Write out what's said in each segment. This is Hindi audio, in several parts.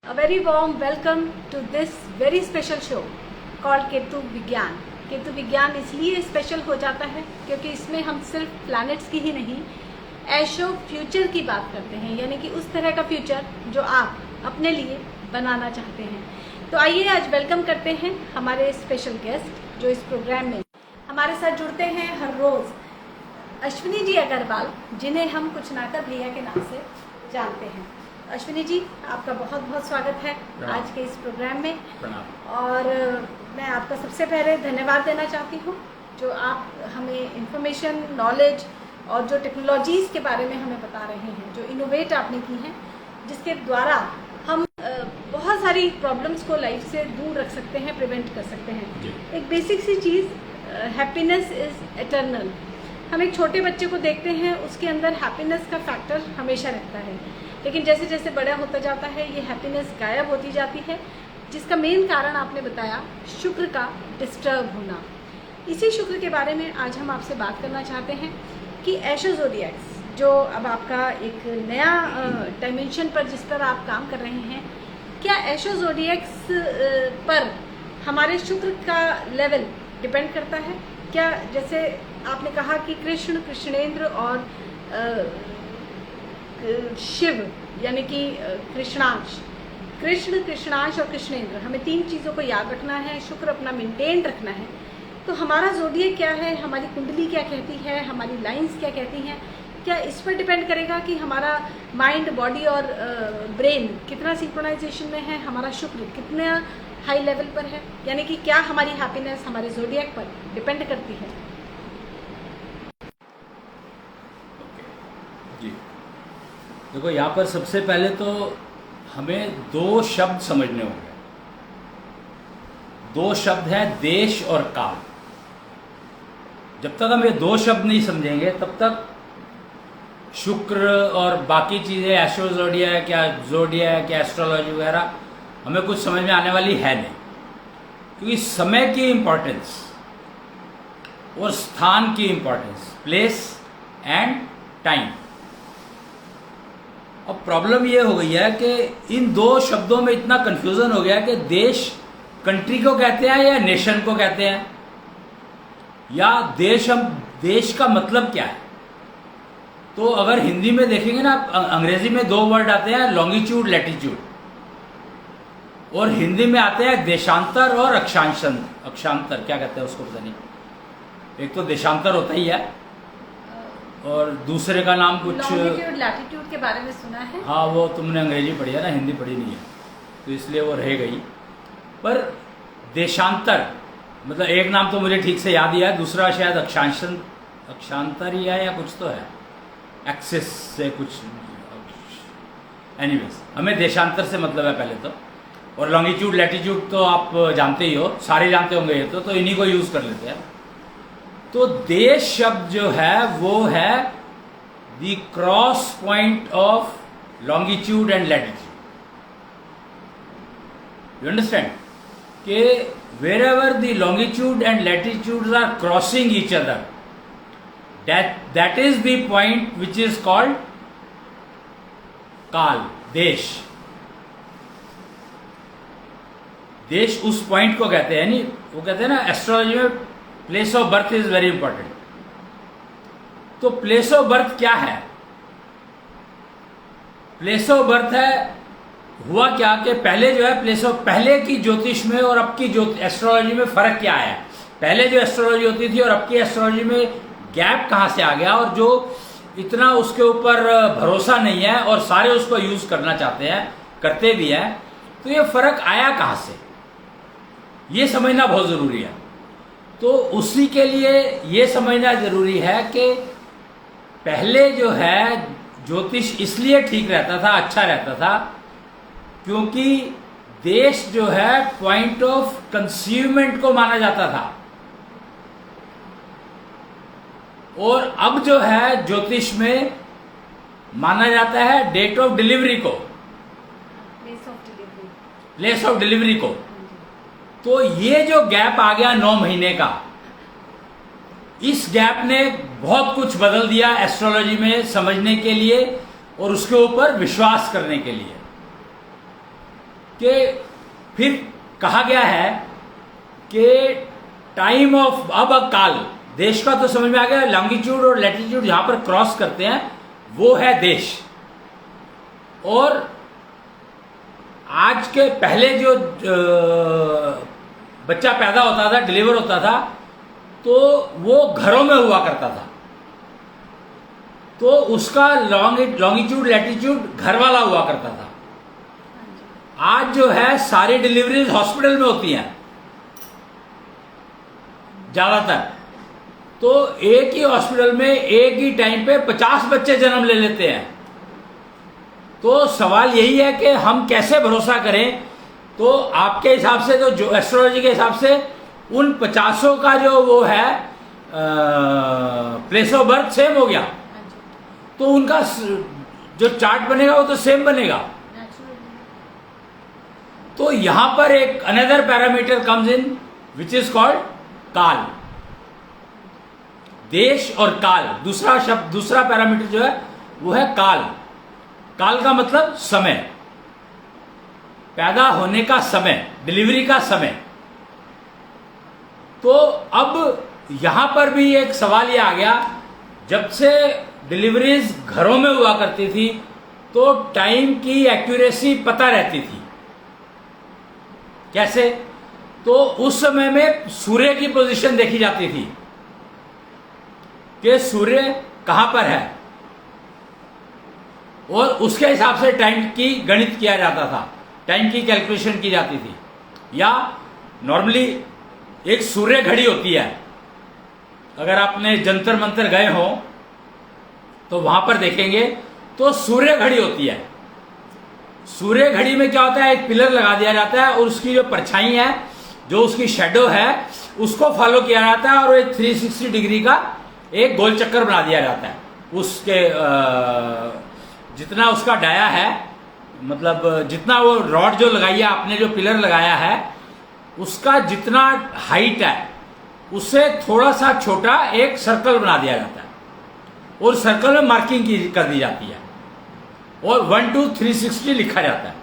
A very warm welcome to this very special show called Ketu विज्ञान। केतु विज्ञान इसलिए स्पेशल हो जाता है क्योंकि इसमें हम सिर्फ प्लैनेट्स की ही नहीं, एस्ट्रो फ्यूचर की बात करते हैं, यानी कि उस तरह का फ्यूचर जो आप अपने लिए बनाना चाहते हैं। तो आइए आज वेलकम करते हैं हमारे स्पेशल गेस्ट जो इस प्रोग्राम में हमारे साथ जुड़ते हैं हर रोज़, अश्विनी जी अग्रवाल, जिन्हें हम कुछ ना कर भैया के नाम से जानते हैं। अश्विनी जी, आपका बहुत बहुत स्वागत है आज के इस प्रोग्राम में। और मैं आपका सबसे पहले धन्यवाद देना चाहती हूँ जो आप हमें इंफॉर्मेशन, नॉलेज और जो टेक्नोलॉजीज़ के बारे में हमें बता रहे हैं, जो इनोवेट आपने की हैं, जिसके द्वारा हम बहुत सारी प्रॉब्लम्स को लाइफ से दूर रख सकते हैं, प्रिवेंट कर सकते हैं। एक बेसिक सी चीज़, हैप्पीनेस इज़ एटर्नल। हम एक छोटे बच्चे को देखते हैं, उसके अंदर हैप्पीनेस का फैक्टर हमेशा रहता है, लेकिन जैसे जैसे बड़ा होता जाता है ये हैप्पीनेस गायब होती जाती है, जिसका मेन कारण आपने बताया शुक्र का डिस्टर्ब होना। इसी शुक्र के बारे में आज हम आपसे बात करना चाहते हैं कि एस्ट्रो ज़ोडिएक्स जो अब आपका एक नया डायमेंशन पर जिस पर आप काम कर रहे हैं, क्या एस्ट्रो ज़ोडिएक्स पर हमारे शुक्र का लेवल डिपेंड करता है? क्या जैसे आपने कहा कि कृष्ण, कृष्णेंद्र और शिव, यानी कि कृष्णांश, कृष्ण, कृष्णांश और कृष्णेंद्र, हमें तीन चीज़ों को याद रखना है, शुक्र अपना मेंटेन रखना है। तो हमारा ज़ोडिएक क्या है, हमारी कुंडली क्या कहती है, हमारी लाइंस क्या कहती हैं, क्या इस पर डिपेंड करेगा कि हमारा माइंड, बॉडी और ब्रेन कितना सिंक्रोनाइजेशन में है, हमारा शुक्र कितना हाई लेवल पर है, यानी कि क्या हमारी हैप्पीनेस हमारे ज़ोडिएक पर डिपेंड करती है? जी देखो, यहाँ पर सबसे पहले तो हमें दो शब्द समझने होंगे। दो शब्द हैं देश और काल। जब तक हम ये दो शब्द नहीं समझेंगे तब तक शुक्र और बाकी चीज़ें, एस्ट्रो ज़ोडिएक या एस्ट्रोलॉजी वगैरह हमें कुछ समझ में आने वाली है नहीं, क्योंकि समय की इम्पोर्टेंस और स्थान की इम्पोर्टेंस, प्लेस एंड टाइम। अब प्रॉब्लम ये हो गई है कि इन दो शब्दों में इतना कंफ्यूजन हो गया कि देश कंट्री को कहते हैं या नेशन को कहते हैं, या देश का मतलब क्या है। तो अगर हिंदी में देखेंगे ना, अंग्रेजी में दो वर्ड आते हैं, लॉन्गिट्यूड, लैटिट्यूड, और हिंदी में आते हैं देशांतर और अक्षांतर। क्या कहते हैं उसको, पता नहीं। एक तो देशांतर होता ही है और दूसरे का नाम कुछ लॉन्गिट्यूड, लैटिट्यूड के बारे में सुना है। हाँ, वो तुमने अंग्रेजी पढ़ी है ना, हिंदी पढ़ी नहीं है, तो इसलिए वो रह गई। पर देशांतर मतलब एक नाम तो मुझे ठीक से याद ही है, दूसरा शायद अक्षांतर ही है या कुछ तो है, एक्सिस से कुछ। एनीवेज, हमें देशांतर से मतलब है पहले तो। और लॉन्गिट्यूड, लैटिट्यूड तो आप जानते ही हो, सारे जानते होंगे ये तो इन्हीं को यूज कर लेते हैं। तो देश शब्द जो है वो है the cross point of longitude and latitude. You understand कि wherever the longitude and latitude are crossing each other, that is the point which is called काल, देश। देश उस पॉइंट को कहते हैं, नहीं वो कहते हैं ना एस्ट्रोलॉजी में place of birth is very important. तो प्लेस ऑफ बर्थ क्या है? प्लेस ऑफ बर्थ है, हुआ क्या कि पहले जो है पहले की ज्योतिष में और अब की एस्ट्रोलॉजी में फर्क क्या है। पहले जो एस्ट्रोलॉजी होती थी और अब की एस्ट्रोलॉजी में गैप कहां से आ गया, और जो इतना उसके ऊपर भरोसा नहीं है और सारे उसको यूज करना चाहते हैं, करते भी हैं, तो ये फर्क आया कहां से, ये समझना बहुत जरूरी है। तो उसी के लिए ये समझना जरूरी है कि पहले जो है ज्योतिष इसलिए ठीक रहता था, अच्छा रहता था, क्योंकि देश जो है पॉइंट ऑफ कंसीवमेंट को माना जाता था, और अब जो है ज्योतिष में माना जाता है डेट ऑफ डिलीवरी को, प्लेस ऑफ डिलीवरी को। तो ये जो गैप आ गया 9 महीने का, इस गैप ने बहुत कुछ बदल दिया एस्ट्रोलॉजी में समझने के लिए और उसके ऊपर विश्वास करने के लिए। कि फिर कहा गया है कि टाइम ऑफ अब काल, देश का तो समझ में आ गया, लॉन्गिट्यूड और लैटिट्यूड जहां पर क्रॉस करते हैं वो है देश। और आज के पहले जो बच्चा पैदा होता था, डिलीवर होता था, तो वो घरों में हुआ करता था, तो उसका लॉन्गिट्यूड लैटिट्यूड घर वाला हुआ करता था। आज जो है सारी डिलीवरीज हॉस्पिटल में होती हैं ज्यादातर, तो एक ही हॉस्पिटल में एक ही टाइम पे 50 बच्चे जन्म ले लेते हैं। तो सवाल यही है कि हम कैसे भरोसा करें। तो आपके हिसाब से, तो जो एस्ट्रोलॉजी के हिसाब से उन 50 का जो वो है प्लेस ऑफ बर्थ सेम हो गया, तो उनका जो चार्ट बनेगा वो तो सेम बनेगा। तो यहां पर एक another parameter comes in which is called काल, देश और काल। दूसरा शब्द, दूसरा पैरामीटर जो है वो है काल। काल का मतलब समय, पैदा होने का समय, डिलीवरी का समय। तो अब यहां पर भी एक सवाल ये आ गया, जब से डिलीवरीज घरों में हुआ करती थी तो टाइम की एक्यूरेसी पता रहती थी। कैसे? तो उस समय में सूर्य की पोजीशन देखी जाती थी कि सूर्य कहां पर है, और उसके हिसाब से टाइम की गणित किया जाता था, टाइम की कैलकुलेशन की जाती थी। या नॉर्मली एक सूर्य घड़ी होती है, अगर आपने जंतर मंतर गए हो तो वहां पर देखेंगे तो सूर्य घड़ी होती है। सूर्य घड़ी में क्या होता है, एक पिलर लगा दिया जाता है और उसकी जो परछाई है, जो उसकी शेडो है, उसको फॉलो किया जाता है और एक 360 डिग्री का एक गोल चक्कर बना दिया जाता है। उसके जितना उसका डाया है, मतलब जितना वो रॉड जो लगाई है आपने, जो पिलर लगाया है, उसका जितना हाइट है उससे थोड़ा सा छोटा एक सर्कल बना दिया जाता है और सर्कल में मार्किंग कर दी जाती है और 1 2 360 लिखा जाता है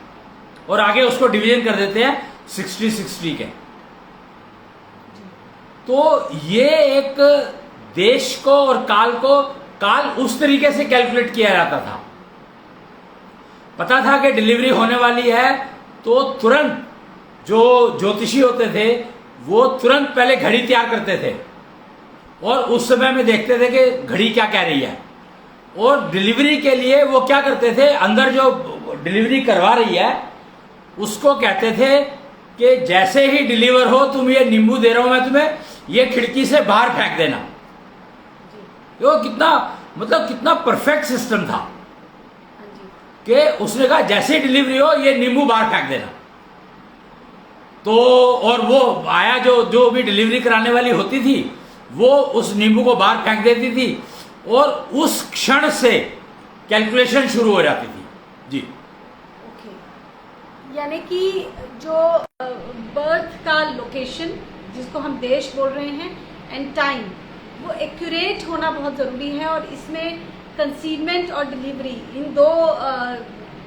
और आगे उसको डिवीजन कर देते हैं 60-60 के। तो ये एक देश को और काल उस तरीके से कैलकुलेट किया जाता था। पता था कि डिलीवरी होने वाली है तो तुरंत जो ज्योतिषी होते थे वो तुरंत पहले घड़ी तैयार करते थे और उस समय में देखते थे कि घड़ी क्या कह रही है, और डिलीवरी के लिए वो क्या करते थे, अंदर जो डिलीवरी करवा रही है उसको कहते थे कि जैसे ही डिलीवर हो, तुम ये नींबू दे रहा हूं मैं तुम्हें, ये खिड़की से बाहर फेंक देना। वो कितना परफेक्ट सिस्टम था कि उसने कहा जैसे ही डिलीवरी हो ये नींबू बाहर फेंक देना। तो और वो आया जो भी डिलीवरी कराने वाली होती थी वो उस नींबू को बाहर फेंक देती थी और उस क्षण से कैलकुलेशन शुरू हो जाती थी। जी ओके, यानी कि जो बर्थ का लोकेशन जिसको हम देश बोल रहे हैं एंड टाइम, वो एक्यूरेट होना बहुत ज़रूरी है। और इसमें कंसीवमेंट और डिलीवरी, इन दो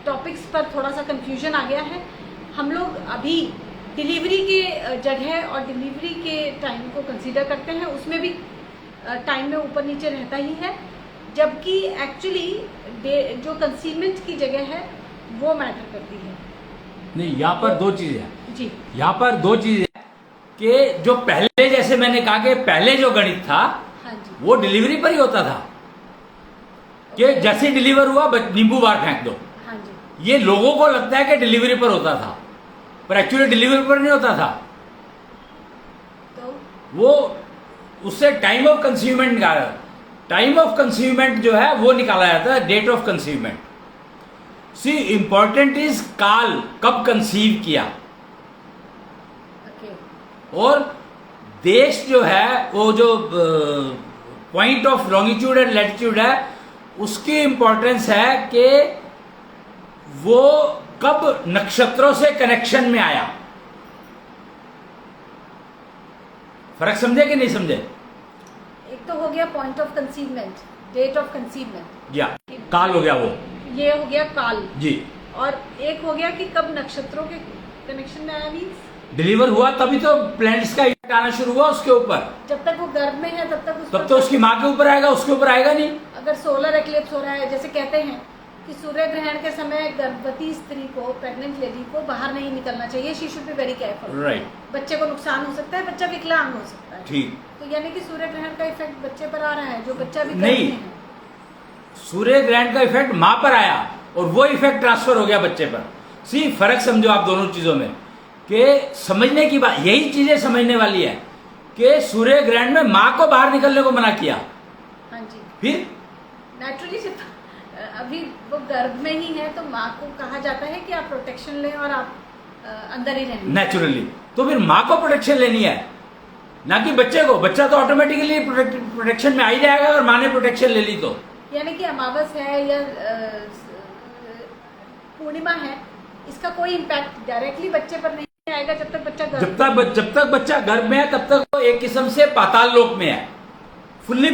टॉपिक्स पर थोड़ा सा कंफ्यूजन आ गया है। हम लोग अभी डिलीवरी के जगह और डिलीवरी के टाइम को कंसीडर करते हैं, उसमें भी टाइम में ऊपर नीचे रहता ही है, जबकि एक्चुअली जो कंसीलमेंट की जगह है वो मैटर करती है। नहीं, यहाँ पर दो चीजें हैं जी, यहाँ पर दो चीजें हैं कि जो पहले, जैसे मैंने कहा कि पहले जो गणित था हाँ जी, वो डिलीवरी पर ही होता था कि जैसे ही डिलीवर हुआ नींबू बाहर फेंक दो। हाँ जी, ये लोगों को लगता है कि डिलीवरी पर होता था, पर एक्चुअली डिलीवरी पर नहीं होता था। तो वो उससे टाइम ऑफ कंसीवमेंट जो है वो निकाला जाता है, date of conceivement. See important is काल, कब कंसीव किया। ओके, और देश जो है वो जो point of longitude and latitude है उसकी इंपॉर्टेंस है कि वो कब नक्षत्रों से कनेक्शन में आया। फर्क समझे कि नहीं समझे? एक तो हो गया पॉइंट ऑफ कंसीवमेंट, डेट ऑफ कंसीवमेंट, या काल हो गया वो, ये हो गया काल। जी। और एक हो गया कि कब नक्षत्रों के कनेक्शन में आया, मीन्स डिलीवर हुआ तभी तो प्लैनेट्स का इफेक्ट आना शुरू हुआ उसके ऊपर। जब तक वो गर्भ में है तब तक तब तो उसकी माँ के ऊपर आएगा, उसके ऊपर आएगा नहीं। अगर सोलर एक्लिप्स हो रहा है, जैसे कहते हैं कि सूर्य ग्रहण के समय गर्भवती स्त्री को, प्रेग्नेंट लेडी को बाहर नहीं निकलना चाहिए, she should be very careful. Right. बच्चे को नुकसान हो सकता है, बच्चा विकलांग हो सकता है। ठीक। तो यानी कि सूर्य ग्रहण का इफेक्ट बच्चे पर आ रहा है, जो बच्चा भी नहीं, सूर्य ग्रहण का इफेक्ट माँ पर आया और वो इफेक्ट ट्रांसफर हो गया बच्चे पर। सी फर्क समझो आप दोनों चीजों में, कि समझने की बात, यही चीजें समझने वाली है कि सूर्य ग्रहण में माँ को बाहर निकलने को मना किया। हाँ जी। फिर नेचुरली जब अभी वो गर्भ में ही है तो माँ को कहा जाता है कि आप प्रोटेक्शन लें और आप अंदर ही रहें नेचुरली। तो फिर माँ को प्रोटेक्शन लेनी है, ना कि बच्चे को। बच्चा तो ऑटोमेटिकली प्रोटेक्शन में आ ही जाएगा अगर माँ ने प्रोटेक्शन ले ली तो। यानी कि अमावस है या पूर्णिमा है, इसका कोई इम्पैक्ट डायरेक्टली बच्चे पर नहीं आएगा जब तक बच्चा जब तक बच्चा गर्भ में है तब तक वो एक किस्म से पाताल लोक में है, fully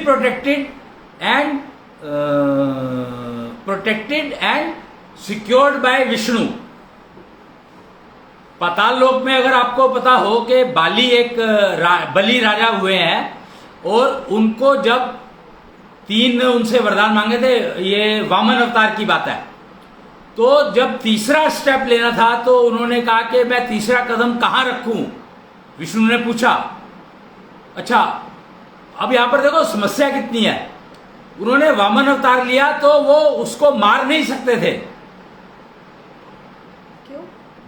protected and secured by Vishnu. पाताल लोक में अगर आपको पता हो कि बाली एक बलि राजा हुए हैं और उनको जब 3 उनसे वरदान मांगे थे, ये वामन अवतार की बात है, तो जब तीसरा स्टेप लेना था तो उन्होंने कहा कि मैं तीसरा कदम कहां रखूं, विष्णु ने पूछा। अच्छा, अब यहां पर देखो समस्या कितनी है। उन्होंने वामन अवतार लिया तो वो उसको मार नहीं सकते थे। क्यों?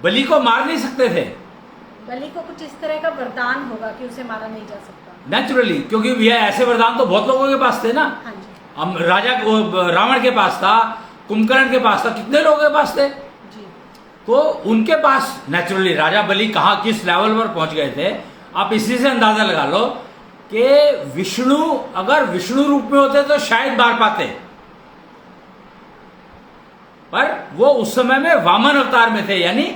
बलि को मार नहीं सकते थे। बलि को कुछ इस तरह का वरदान होगा कि उसे मारा नहीं जा सकता नेचुरली, क्योंकि ये ऐसे वरदान तो बहुत लोगों के पास थे ना। हाँ जी। हम राजा रावण के पास था, कुंभकर्ण के पास था, कितने लोगों के पास थे जी। तो उनके पास नेचुरली राजा बलि कहाँ किस लेवल पर पहुंच गए थे, आप इसी से अंदाजा लगा लो कि विष्णु अगर विष्णु रूप में होते तो शायद मार पाते, पर वो उस समय में वामन अवतार में थे, यानी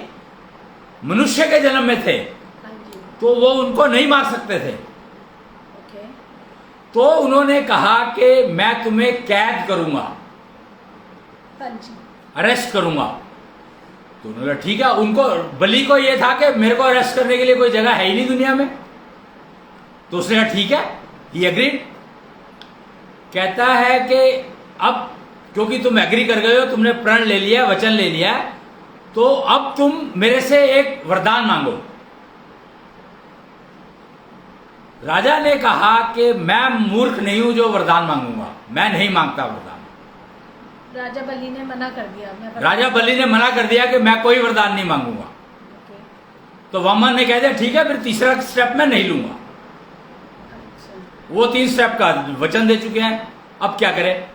मनुष्य के जन्म में थे, हाँ जी। तो वो उनको नहीं मार सकते थे। ओके। तो उन्होंने कहा कि मैं तुम्हें कैद करूंगा, हाँ जी। अरेस्ट करूंगा। तो उन्होंने ठीक है, उनको बलि को ये था कि मेरे को अरेस्ट करने के लिए कोई जगह है ही नहीं दुनिया में। तो उसने कहा ठीक है, ही एग्रीड। कहता है कि अब क्योंकि तुम एग्री कर गए हो, तुमने प्रण ले लिया, वचन ले लिया, तो अब तुम मेरे से एक वरदान मांगो। राजा ने कहा कि मैं मूर्ख नहीं हूं जो वरदान मांगूंगा, मैं नहीं मांगता वरदान। राजा बलि ने मना कर दिया। राजा बलि ने मना कर दिया कि मैं कोई वरदान नहीं मांगूंगा। ओके। तो वामन ने कह दिया ठीक है, फिर तीसरा स्टेप मैं नहीं लूंगा। अच्छा। वो 3 स्टेप का वचन दे चुके हैं, अब क्या करें।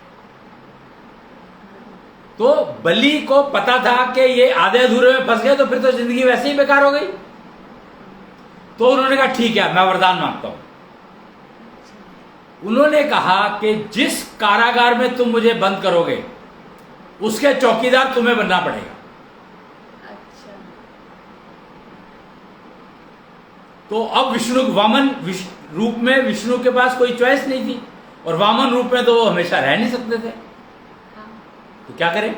तो बलि को पता था कि ये आधे अधूरे में फंस गए तो फिर तो जिंदगी वैसे ही बेकार हो गई। तो उन्होंने कहा ठीक है, मैं वरदान मांगता हूं। उन्होंने कहा कि जिस कारागार में तुम मुझे बंद करोगे उसके चौकीदार तुम्हें बनना पड़ेगा। अच्छा। तो अब वामन रूप में विष्णु के पास कोई चॉइस नहीं थी, और वामन रूप में तो वो हमेशा रह नहीं सकते थे। हाँ। तो क्या करें।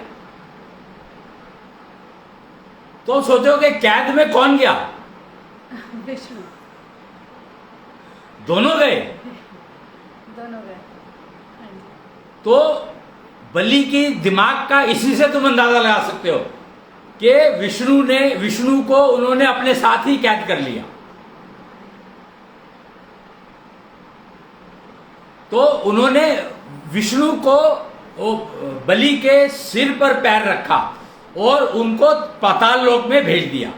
तो सोचो कि कैद में कौन गया, विष्णु। दोनों गए। दोनों गए। हाँ जी। तो बलि की दिमाग का इसी से तुम अंदाजा लगा सकते हो कि विष्णु को उन्होंने अपने साथ ही कैद कर लिया। तो उन्होंने विष्णु को बलि के सिर पर पैर रखा और उनको पाताल लोक में भेज दिया।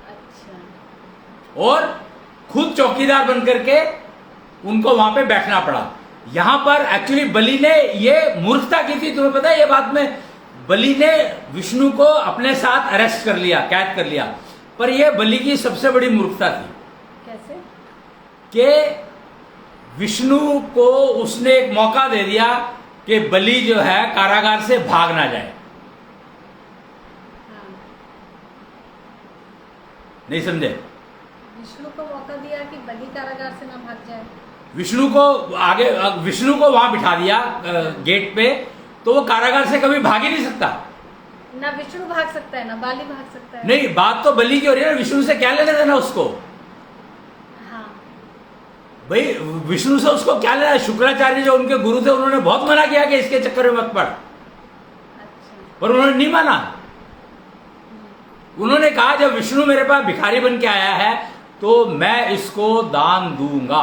अच्छा। और खुद चौकीदार बनकर के उनको वहां पे बैठना पड़ा। यहां पर एक्चुअली बलि ने ये मूर्खता की थी, तुम्हें पता है ये बात में। बलि ने विष्णु को अपने साथ अरेस्ट कर लिया, कैद कर लिया, पर यह बलि की सबसे बड़ी मूर्खता थी। कैसे? कि विष्णु को उसने एक मौका दे दिया कि बलि जो है कारागार से भाग ना जाए। हाँ। नहीं समझे? विष्णु को मौका दिया कि बलि कारागार से ना भाग जाए। विष्णु को वहां बिठा दिया गेट पे, तो वो कारागार से कभी भाग ही नहीं सकता। ना विष्णु भाग सकता है ना बाली भाग सकता है। नहीं, बात तो बलि की हो रही है ना, विष्णु से क्या लेना देना उसको? हाँ भाई विष्णु से उसको क्या लेना? शुक्राचार्य जो उनके गुरु थे उन्होंने बहुत मना किया कि इसके चक्कर में मत पड़, अच्छा। और उन्होंने नहीं माना। उन्होंने कहा जब विष्णु मेरे पास भिखारी बन के आया है तो मैं इसको दान दूंगा।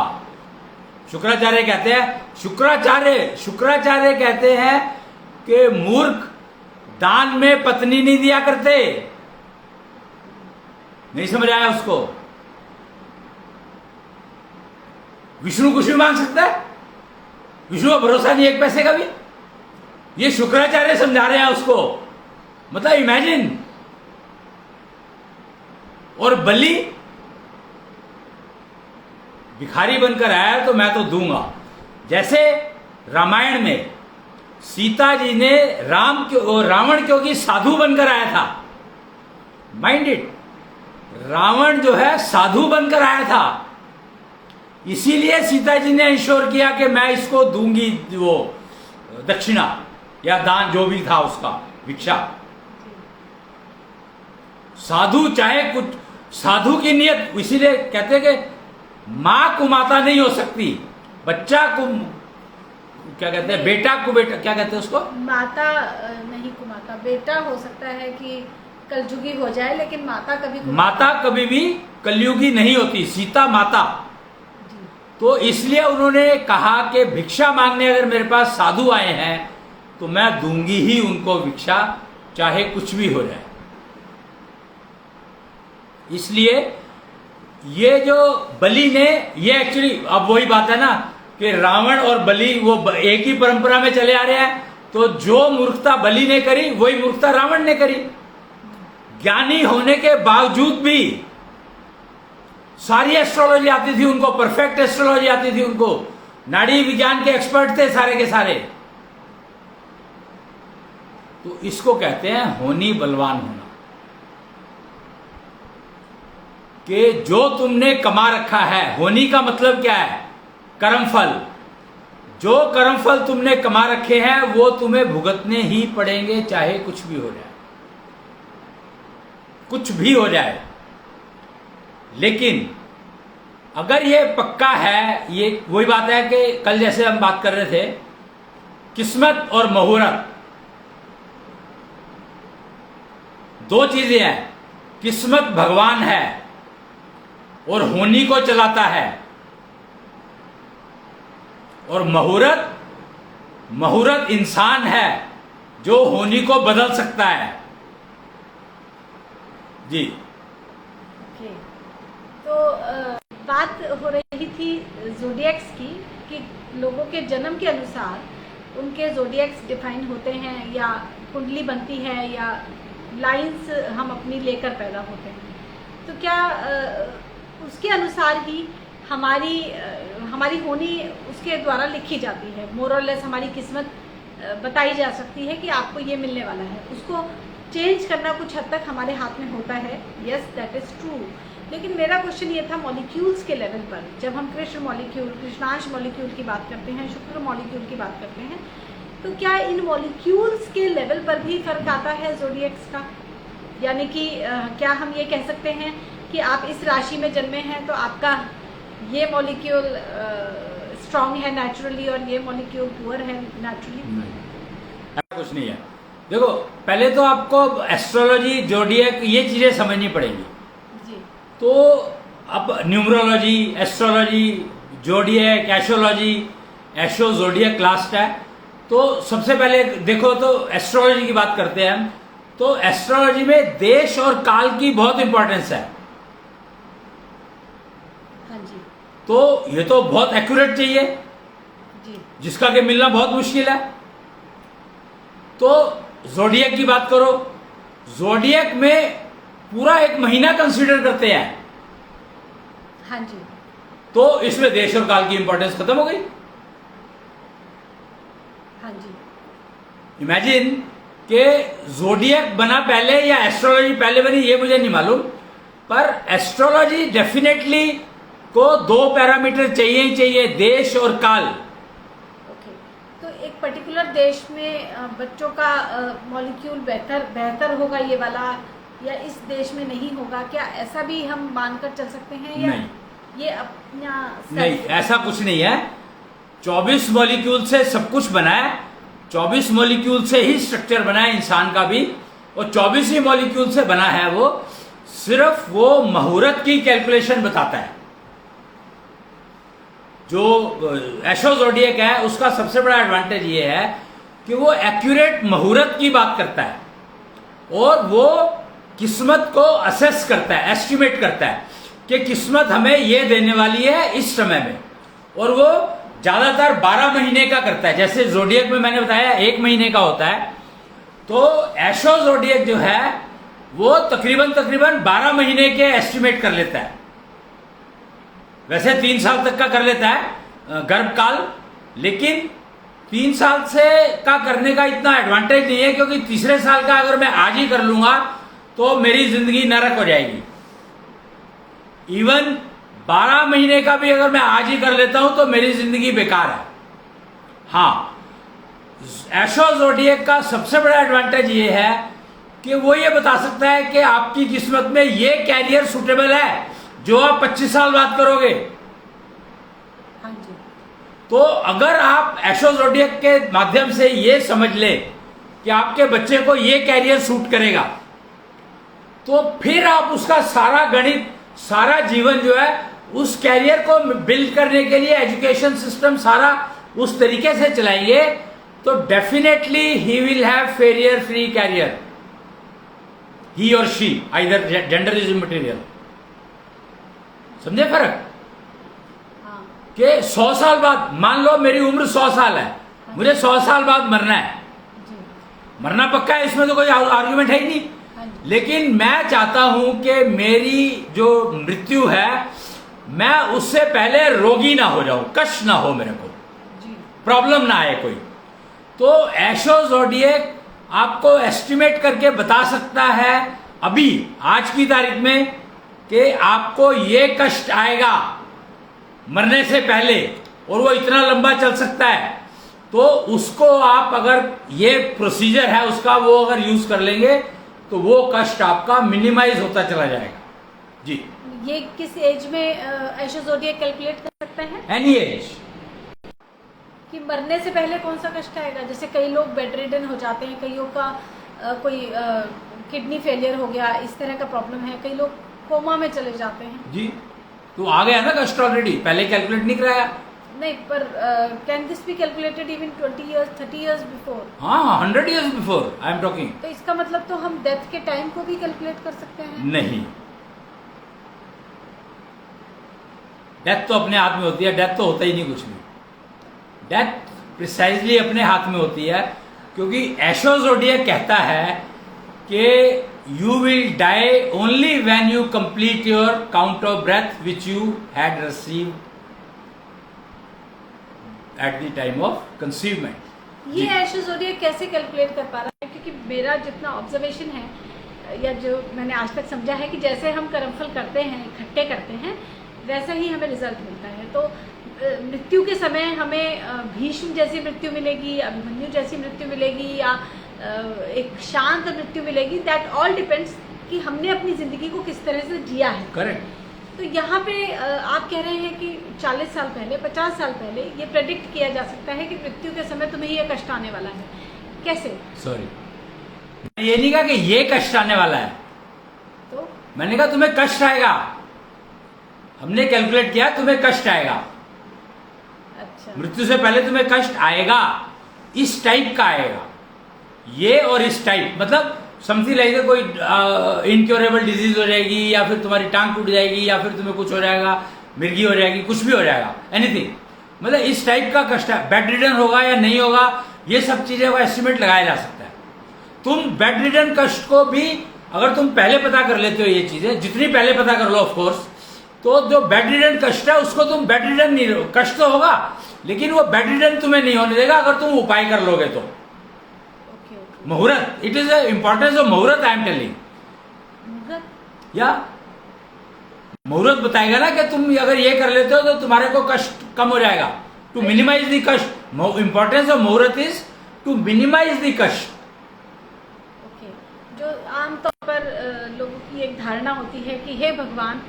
शुक्राचार्य कहते हैं, शुक्राचार्य कहते हैं कि मूर्ख दान में पत्नी नहीं दिया करते। नहीं समझ आया उसको? विष्णु कुछ भी मांग सकता है, विष्णु का भरोसा नहीं एक पैसे का भी। ये शुक्राचार्य समझा रहे हैं उसको, मतलब इमेजिन। और बलि भिखारी बनकर आया तो मैं तो दूंगा। जैसे रामायण में सीता जी ने रावण क्योंकि साधु बनकर आया था, माइंड इट, रावण जो है साधु बनकर आया था, इसीलिए सीता जी ने इंश्योर किया कि मैं इसको दूंगी वो दक्षिणा या दान जो भी था उसका, भिक्षा। साधु चाहे कुछ, साधु की नियत, इसीलिए कहते हैं कि मां कुमाता नहीं हो सकती, बच्चा को क्या कहते हैं, बेटा को बेटा, क्या कहते हैं उसको, माता नहीं कुमाता। बेटा हो सकता है कि कलयुगी हो जाए, लेकिन माता कभी भी कलयुगी नहीं होती, सीता माता। जी। तो इसलिए उन्होंने कहा कि भिक्षा मांगने अगर मेरे पास साधु आए हैं तो मैं दूंगी ही उनको भिक्षा, चाहे कुछ भी हो जाए। इसलिए ये जो बलि ने, ये एक्चुअली अब वही बात है ना कि रावण और बलि वो एक ही परंपरा में चले आ रहे हैं, तो जो मूर्खता बलि ने करी वही मूर्खता रावण ने करी। ज्ञानी होने के बावजूद भी सारी एस्ट्रोलॉजी आती थी उनको, परफेक्ट एस्ट्रोलॉजी आती थी उनको, नाड़ी विज्ञान के एक्सपर्ट थे सारे के सारे। तो इसको कहते हैं होनी बलवान होना, कि जो तुमने कमा रखा है, होनी का मतलब क्या है, कर्मफल। जो कर्मफल तुमने कमा रखे हैं वो तुम्हें भुगतने ही पड़ेंगे, चाहे कुछ भी हो जाए, कुछ भी हो जाए। लेकिन अगर ये पक्का है, ये वही बात है कि कल जैसे हम बात कर रहे थे, किस्मत और मुहूर्त दो चीजें हैं। किस्मत भगवान है और होनी को चलाता है, और मुहूर्त इंसान है जो होनी को बदल सकता है। जी। ओके। तो बात हो रही थी ज़ोडिएक्स की, कि लोगों के जन्म के अनुसार उनके ज़ोडिएक्स डिफाइन होते हैं, या कुंडली बनती है, या लाइंस हम अपनी लेकर पैदा होते हैं। तो क्या उसके अनुसार ही हमारी होनी उसके द्वारा लिखी जाती है, मोर और लेस हमारी किस्मत बताई जा सकती है कि आपको ये मिलने वाला है। उसको चेंज करना कुछ हद तक हमारे हाथ में होता है, यस दैट इज़ ट्रू। लेकिन मेरा क्वेश्चन ये था मॉलिक्यूल्स के लेवल पर, जब हम कृष्ण मॉलिक्यूल, कृष्णांश मॉलिक्यूल की बात करते हैं, शुक्र मॉलिक्यूल की बात करते हैं, तो क्या इन मॉलिक्यूल्स के लेवल पर भी फर्क आता है ज़ोडिएक्स का? यानी कि क्या हम ये कह सकते हैं कि आप इस राशि में जन्मे हैं तो आपका ये मॉलिक्यूल स्ट्रांग है नेचुरली और ये मॉलिक्यूल पुअर है नेचुरली? ऐसा कुछ नहीं है। देखो, पहले तो आपको एस्ट्रोलॉजी, जोडियक, ये चीजें समझनी पड़ेंगी जी। तो अब numerology, astrology, zodiac, astrology, astro zodiac class है। तो सबसे पहले देखो तो एस्ट्रोलॉजी की बात करते हैं हम, तो एस्ट्रोलॉजी में देश और काल की बहुत इंपॉर्टेंस है। हाँ जी। तो ये तो बहुत एक्यूरेट चाहिए जी। जिसका कि मिलना बहुत मुश्किल है। तो जोडियक की बात करो, जोडियक में पूरा एक महीना कंसीडर करते हैं। हाँ जी। तो इसमें देश और काल की इंपॉर्टेंस खत्म हो गई। हाँ जी। इमेजिन कि जोडियक बना पहले या एस्ट्रोलॉजी पहले बनी, ये मुझे नहीं मालूम, पर एस्ट्रोलॉजी डेफिनेटली को दो पैरामीटर चाहिए ही चाहिए, देश और काल। ओके। तो एक एक पर्टिकुलर देश में बच्चों का मॉलिक्यूल बेहतर होगा ये वाला, या इस देश में नहीं होगा, क्या ऐसा भी हम मानकर चल सकते हैं? या नहीं, ये अपना नहीं, ऐसा कुछ नहीं है। 24 मॉलिक्यूल से सब कुछ बना है, 24 मॉलिक्यूल से ही स्ट्रक्चर बना है इंसान का भी, और 24 ही मॉलिक्यूल से बना है वो। सिर्फ वो मुहूर्त की कैलकुलेशन बताता है। जो एस्ट्रो ज़ोडिएक है उसका सबसे बड़ा एडवांटेज ये है कि वो एक्यूरेट मुहूर्त की बात करता है, और वो किस्मत को असेस करता है, एस्टिमेट करता है कि किस्मत हमें ये देने वाली है इस समय में, और वो ज्यादातर 12 महीने का करता है। जैसे ज़ोडिएक में मैंने बताया 1 महीने का होता है, तो एस्ट्रो ज़ोडिएक जो है वो तकरीबन 12 महीने के एस्टिमेट कर लेता है। वैसे 3 साल तक का कर लेता है गर्भकाल, लेकिन 3 साल से का करने का इतना एडवांटेज नहीं है, क्योंकि तीसरे साल का अगर मैं आज ही कर लूंगा तो मेरी जिंदगी नरक हो जाएगी। इवन 12 महीने का भी अगर मैं आज ही कर लेता हूं तो मेरी जिंदगी बेकार है। हाँ, एस्ट्रो ज़ोडिएक का सबसे बड़ा एडवांटेज ये है कि वो ये बता सकता है कि आपकी किस्मत में ये कैरियर सुटेबल है जो आप 25 साल बाद करोगे। हाँ जी। तो अगर आप एस्ट्रो ज़ोडिएक के माध्यम से ये समझ ले कि आपके बच्चे को ये कैरियर सूट करेगा, तो फिर आप उसका सारा गणित, सारा जीवन जो है उस कैरियर को बिल्ड करने के लिए एजुकेशन सिस्टम सारा उस तरीके से चलाएंगे, तो definitely he will have failure free career, he और she, either gender is immaterial. समझे फर्क? हाँ। कि 100 साल बाद, मान लो मेरी उम्र 100 साल है, मुझे 100 साल बाद मरना है, जी। मरना पक्का है, इसमें तो कोई आर्ग्यूमेंट है ही नहीं। हाँ जी। लेकिन मैं चाहता हूं कि मेरी जो मृत्यु है मैं उससे पहले रोगी ना हो जाऊं, कष्ट ना हो मेरे को, जी। प्रॉब्लम ना आए कोई। तो एस्ट्रो ज़ोडिएक आपको एस्टिमेट करके बता सकता है अभी आज की तारीख में कि आपको ये कष्ट आएगा मरने से पहले, और वो इतना लंबा चल सकता है। तो उसको आप अगर ये प्रोसीजर है उसका वो अगर यूज कर लेंगे तो वो कष्ट आपका मिनिमाइज होता चला जाएगा। जी। ये किस एज में एस्ट्रो ज़ोडिएक कैलकुलेट कर सकते हैं? Any as. कि मरने से पहले कौन सा कष्ट आएगा? जैसे कई लोग बेड रिडन हो जाते हैं, कईयों का कोई किडनी फेलियर हो गया, इस तरह का प्रॉब्लम है, कई लोग कोमा में चले जाते हैं। जी, तो आ गया ना कष्ट ऑलरेडी, पहले कैलकुलेट नहीं कराया। नहीं, पर can this be calculated even 20 years 30 years before? हाँ, 100 years before I am talking. तो इसका मतलब तो हम डेथ के टाइम को भी कैलकुलेट कर सकते हैं? नहीं, डेथ तो अपने हाथ में होती है, डेथ तो होता ही नहीं कुछ भी। डेथ प्रिसाइजली अपने हाथ में होती है, क्योंकि एस्ट्रो ज़ोडिएक कहता है कि you will die only when you complete your count of breath which you had received at the time of conceivement. ये एस्ट्रो ज़ोडिएक कैसे कैलकुलेट कर पा रहा है? क्योंकि मेरा जितना ऑब्जर्वेशन है या जो मैंने आज तक समझा है कि जैसे हम कर्मफल करते हैं, इकट्ठे करते हैं, वैसा ही हमें रिजल्ट मिलता है। तो मृत्यु के समय हमें भीष्म जैसी मृत्यु मिलेगी, अभिमन्यु जैसी मृत्यु मिलेगी, या एक शांत मृत्यु मिलेगी, दैट ऑल डिपेंड्स कि हमने अपनी जिंदगी को किस तरह से जिया है। करेक्ट। तो यहाँ पे आप कह रहे हैं कि 40 साल पहले, 50 साल पहले ये प्रेडिक्ट किया जा सकता है कि मृत्यु के समय तुम्हें ये कष्ट आने वाला है। कैसे? सॉरी, ये नहीं कहा कि ये कष्ट आने वाला है, तो मैंने कहा तुम्हें कष्ट आएगा। हमने कैलकुलेट किया तुम्हें कष्ट आएगा, अच्छा, मृत्यु से पहले तुम्हें कष्ट आएगा, इस टाइप का आएगा, ये और इस टाइप, मतलब समथिंग लाइक कोई इनक्योरेबल डिजीज हो जाएगी, या फिर तुम्हारी टांग टूट जाएगी, या फिर तुम्हें कुछ हो जाएगा, मिर्गी हो जाएगी, कुछ भी हो जाएगा, एनीथिंग, मतलब इस टाइप का कष्ट है। बेड रिडन होगा या नहीं होगा, ये सब चीजें का एस्टिमेट लगाया जा सकता है। तुम बेड रिडन कष्ट को भी अगर तुम पहले पता कर लेते हो, ये चीजें जितनी पहले पता कर लो ऑफ कोर्स, तो जो बेड रिडन कष्ट है उसको तुम बेड रिडन नहीं, कष्ट तो होगा लेकिन वो बेड रिडन तुम्हें नहीं होने देगा अगर तुम उपाय कर लोगे तो। मुहूर्त, it is the importance of मुहूर्त, आई एम टेलिंग। या मुहूर्त बताएगा ना कि तुम अगर ये कर लेते हो तो तुम्हारे को कष्ट कम हो जाएगा, टू मिनिमाइज द कष्ट। इम्पोर्टेंस ऑफ मुहूर्त इज टू मिनिमाइज द कष्ट। ओके, जो आमतौर पर लोगों की एक धारणा होती है कि हे भगवान,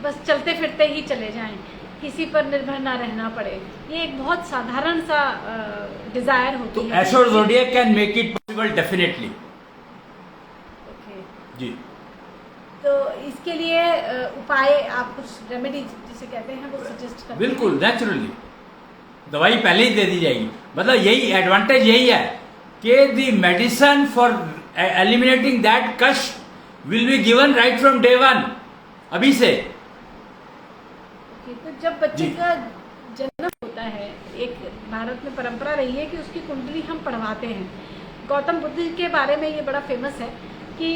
बस चलते फिरते ही चले जाएं, किसी पर निर्भर ना रहना पड़े, ये एक बहुत साधारण सा डिजायर होती तो है। Astro zodiac can make it possible definitely. Okay, जी, तो इसके लिए उपाय आप कुछ रेमेडी जिसे कहते हैं वो सजेस्ट करते हैं? बिल्कुल नेचुरली दवाई पहले ही दे दी जाएगी। मतलब यही एडवांटेज यही है कि the medicine for eliminating that कष्ट will be given right from day one, अभी से। ओके, तो जब बच्चे जी। का जन्म होता है, एक भारत में परंपरा रही है कि उसकी कुंडली हम पढ़वाते हैं। गौतम बुद्ध के बारे में ये बड़ा फेमस है कि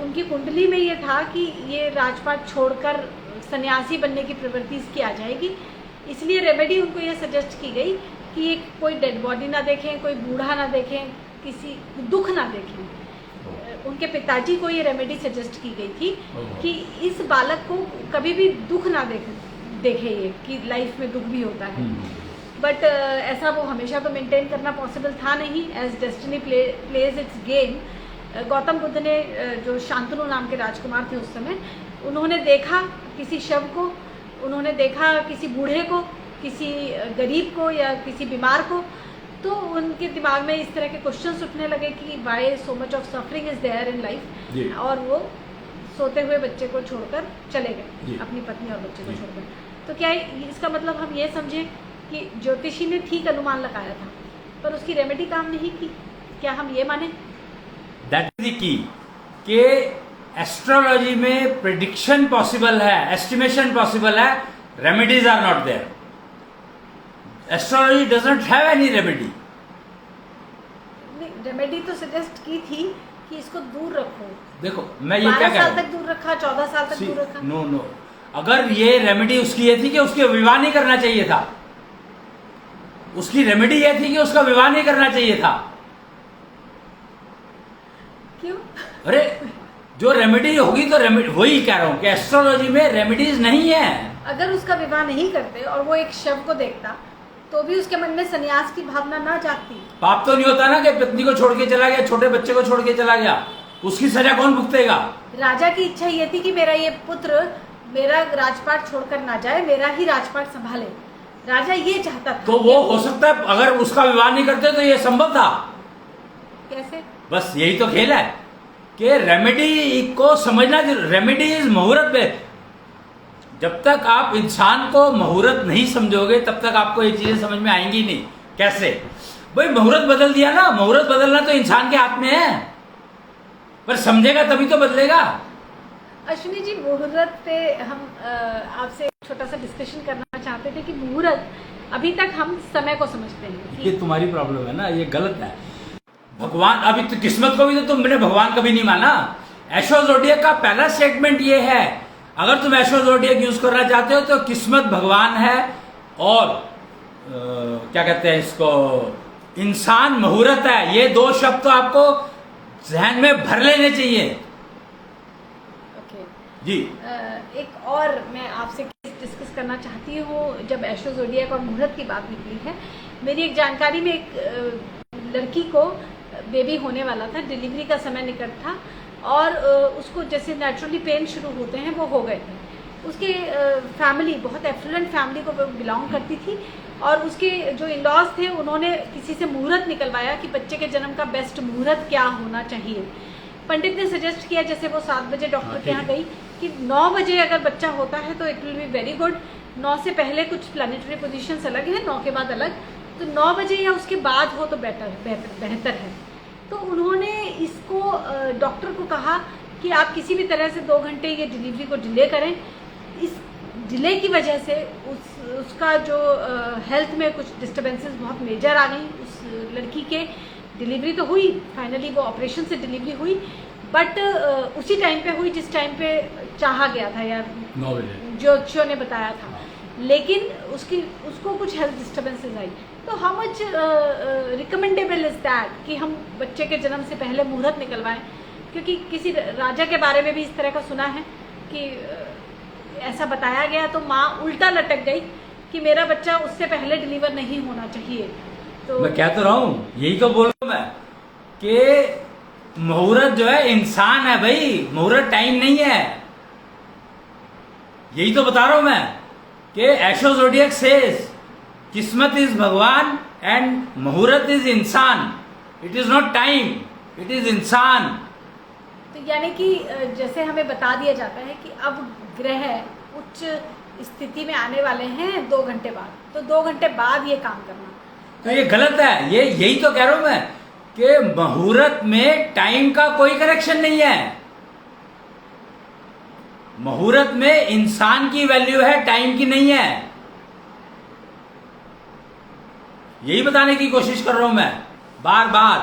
उनकी कुंडली में ये था कि ये राजपाट छोड़कर सन्यासी बनने की प्रवृत्ति इसकी आ जाएगी, इसलिए रेमेडी उनको ये सजेस्ट की गई कि एक कोई डेड बॉडी ना देखें, कोई बूढ़ा ना देखें, किसी दुख ना देखें। उनके पिताजी को ये रेमेडी सजेस्ट की गई थी कि इस बालक को कभी भी दुख ना देखे ये कि लाइफ में दुख भी होता है। बट ऐसा वो हमेशा तो मेंटेन करना पॉसिबल था नहीं, as destiny plays its game. Gautam Buddha ने जो शांतनु नाम के राजकुमार थे उस समय, उन्होंने देखा किसी शव को, उन्होंने देखा किसी बूढ़े को, किसी गरीब को या किसी बीमार को, तो उनके दिमाग में इस तरह के क्वेश्चंस उठने लगे कि why so much of suffering is there in life, और वो सोते हुए बच्चे को छोड़कर चले गए, अपनी पत्नी और बच्चे को छोड़कर। तो क्या इसका मतलब हम ये समझें कि ज्योतिषी ने ठीक अनुमान लगाया था पर उसकी रेमेडी काम नहीं की? क्या हम ये माने? दैट इज द की कि एस्ट्रोलॉजी में प्रिडिक्शन पॉसिबल है, एस्टिमेशन पॉसिबल है, remedies are not there. Astrology doesn't have any remedy. Remedy तो सजेस्ट की थी कि इसको दूर रखो। देखो मैं ये क्या कह 12 रहा साल तक दूर रखा, 14 साल तक दूर रखा। नो नो, अगर ये रेमेडी उसकी ये थी कि उसके विवाह नहीं करना चाहिए था, उसकी रेमेडी ये थी कि उसका विवाह नहीं करना चाहिए था। क्यों? अरे जो रेमेडी होगी तो रेमेडी, वही कह रहा हूं कि एस्ट्रोलॉजी में रेमेडीज नहीं है। अगर उसका विवाह नहीं करते और वो एक शव को देखता तो भी उसके मन में सन्यास की भावना ना जागती। पाप तो नहीं होता ना कि पत्नी को छोड़ के चला गया, छोटे बच्चे को छोड़ के चला गया, उसकी सजा कौन भुगतेगा? राजा की इच्छा ये थी कि मेरा ये पुत्र मेरा राजपाट छोड़कर ना जाए, मेरा ही राजपाट संभाले। राजा ये चाहता था। तो वो हो सकता है अगर उसका विवाह नहीं करते तो ये संभव था। कैसे? बस यही तो खेल है कि रेमेडी को समझना। रेमेडी इज मुहूर्त पे। जब तक आप इंसान को मुहूर्त नहीं समझोगे तब तक आपको ये चीजें समझ में आएंगी नहीं। कैसे भाई? मुहूर्त बदल दिया ना, मुहूर्त बदलना तो इंसान के हाथ में है, पर समझेगा तभी तो बदलेगा। अश्विनी जी, मुहूर्त पे हम आपसे एक छोटा सा डिस्कशन करना चाहते थे कि मुहूर्त अभी तक हम समय को समझते हैं। ये तुम्हारी प्रॉब्लम है ना, ये गलत है। भगवान, अभी तो किस्मत को भी तो तुमने भगवान कभी नहीं माना। एस्ट्रो ज़ोडिएक का पहला स्टेटमेंट ये है, अगर तुम एस्ट्रो ज़ोडिएक यूज करना चाहते हो तो किस्मत भगवान है और क्या कहते हैं इसको, इंसान मुहूर्त है। ये दो शब्द तो आपको जहन में भर लेने चाहिए। ओके जी, एक और मैं आपसे डिस्कस करना चाहती हूँ। जब एस्ट्रो ज़ोडिएक और मुहूर्त की बात निकली है, मेरी एक जानकारी में एक लड़की को बेबी होने वाला था, डिलीवरी का समय निकट था और उसको जैसे नेचुरली पेन शुरू होते हैं वो हो गए थे। उसके फैमिली बहुत एफ्लुएंट फैमिली को बिलोंग करती थी और उसके जो इन-लॉज थे उन्होंने किसी से मुहूर्त निकलवाया कि बच्चे के जन्म का बेस्ट मुहूर्त क्या होना चाहिए। पंडित ने सजेस्ट किया, जैसे वो 7 बजे डॉक्टर के यहाँ गई, कि 9 बजे अगर बच्चा होता है तो it will be very good. 9 से पहले कुछ प्लानिटरी पोजीशंस अलग है, 9 के बाद अलग, तो 9 बजे या उसके बाद हो तो बेहतर है। तो उन्होंने इसको डॉक्टर को कहा कि आप किसी भी तरह से 2 घंटे ये डिलीवरी को डिले करें। इस डिले की वजह से उसका जो हेल्थ में कुछ डिस्टर्बेंसेस बहुत मेजर आ गई। उस लड़की के डिलीवरी तो हुई, फाइनली वो ऑपरेशन से डिलीवरी हुई, बट उसी टाइम पे हुई जिस टाइम पे चाहा गया था या 9 बजे ज्योतिषियों ने बताया था, लेकिन उसको कुछ हेल्थ डिस्टर्बेंसेस आई। तो how much recommendable is that कि हम बच्चे के जन्म से पहले मुहूर्त निकलवाएं? क्योंकि किसी राजा के बारे में भी इस तरह का सुना है कि ऐसा बताया गया तो माँ उल्टा लटक गई कि मेरा बच्चा उससे पहले डिलीवर नहीं होना चाहिए। तो मैं कह तो रहा हूँ, यही तो बोल रहा हूँ मैं कि मुहूर्त जो है इंसान है भाई, मुहूर्त टाइम नहीं है। यही तो बता रहा हूं मैं कि एस्ट्रो ज़ोडिएक सेज किस्मत इज भगवान एंड मुहूर्त इज इंसान। It is not time, it is इंसान। तो यानी कि जैसे हमें बता दिया जाता है कि अब ग्रह उच्च स्थिति में आने वाले हैं 2 घंटे बाद, तो 2 घंटे बाद ये काम करना, तो ये गलत है। ये यही तो कह रहा हूं मैं कि मुहूर्त में टाइम का कोई कनेक्शन नहीं है। मुहूर्त में इंसान की वैल्यू है, टाइम की नहीं है। यही बताने की कोशिश कर रहा हूं मैं बार बार।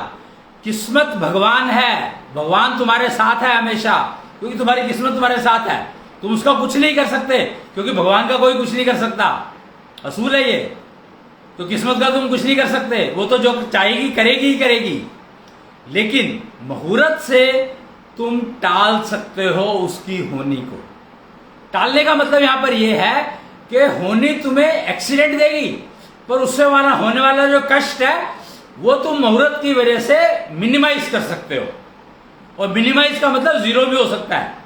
किस्मत भगवान है, भगवान तुम्हारे साथ है हमेशा, क्योंकि तुम्हारी किस्मत तुम्हारे साथ है। तुम उसका कुछ नहीं कर सकते, क्योंकि भगवान का कोई कुछ नहीं कर सकता, असूल है ये। तो किस्मत का तुम कुछ नहीं कर सकते, वो तो जो चाहेगी करेगी ही करेगी। लेकिन मुहूर्त से तुम टाल सकते हो उसकी होनी को। टालने का मतलब यहां पर यह है कि होनी तुम्हें एक्सीडेंट देगी, पर उससे वाला होने वाला जो कष्ट है वो तुम मुहूर्त की वजह से मिनिमाइज कर सकते हो। और मिनिमाइज का मतलब 0 भी हो सकता है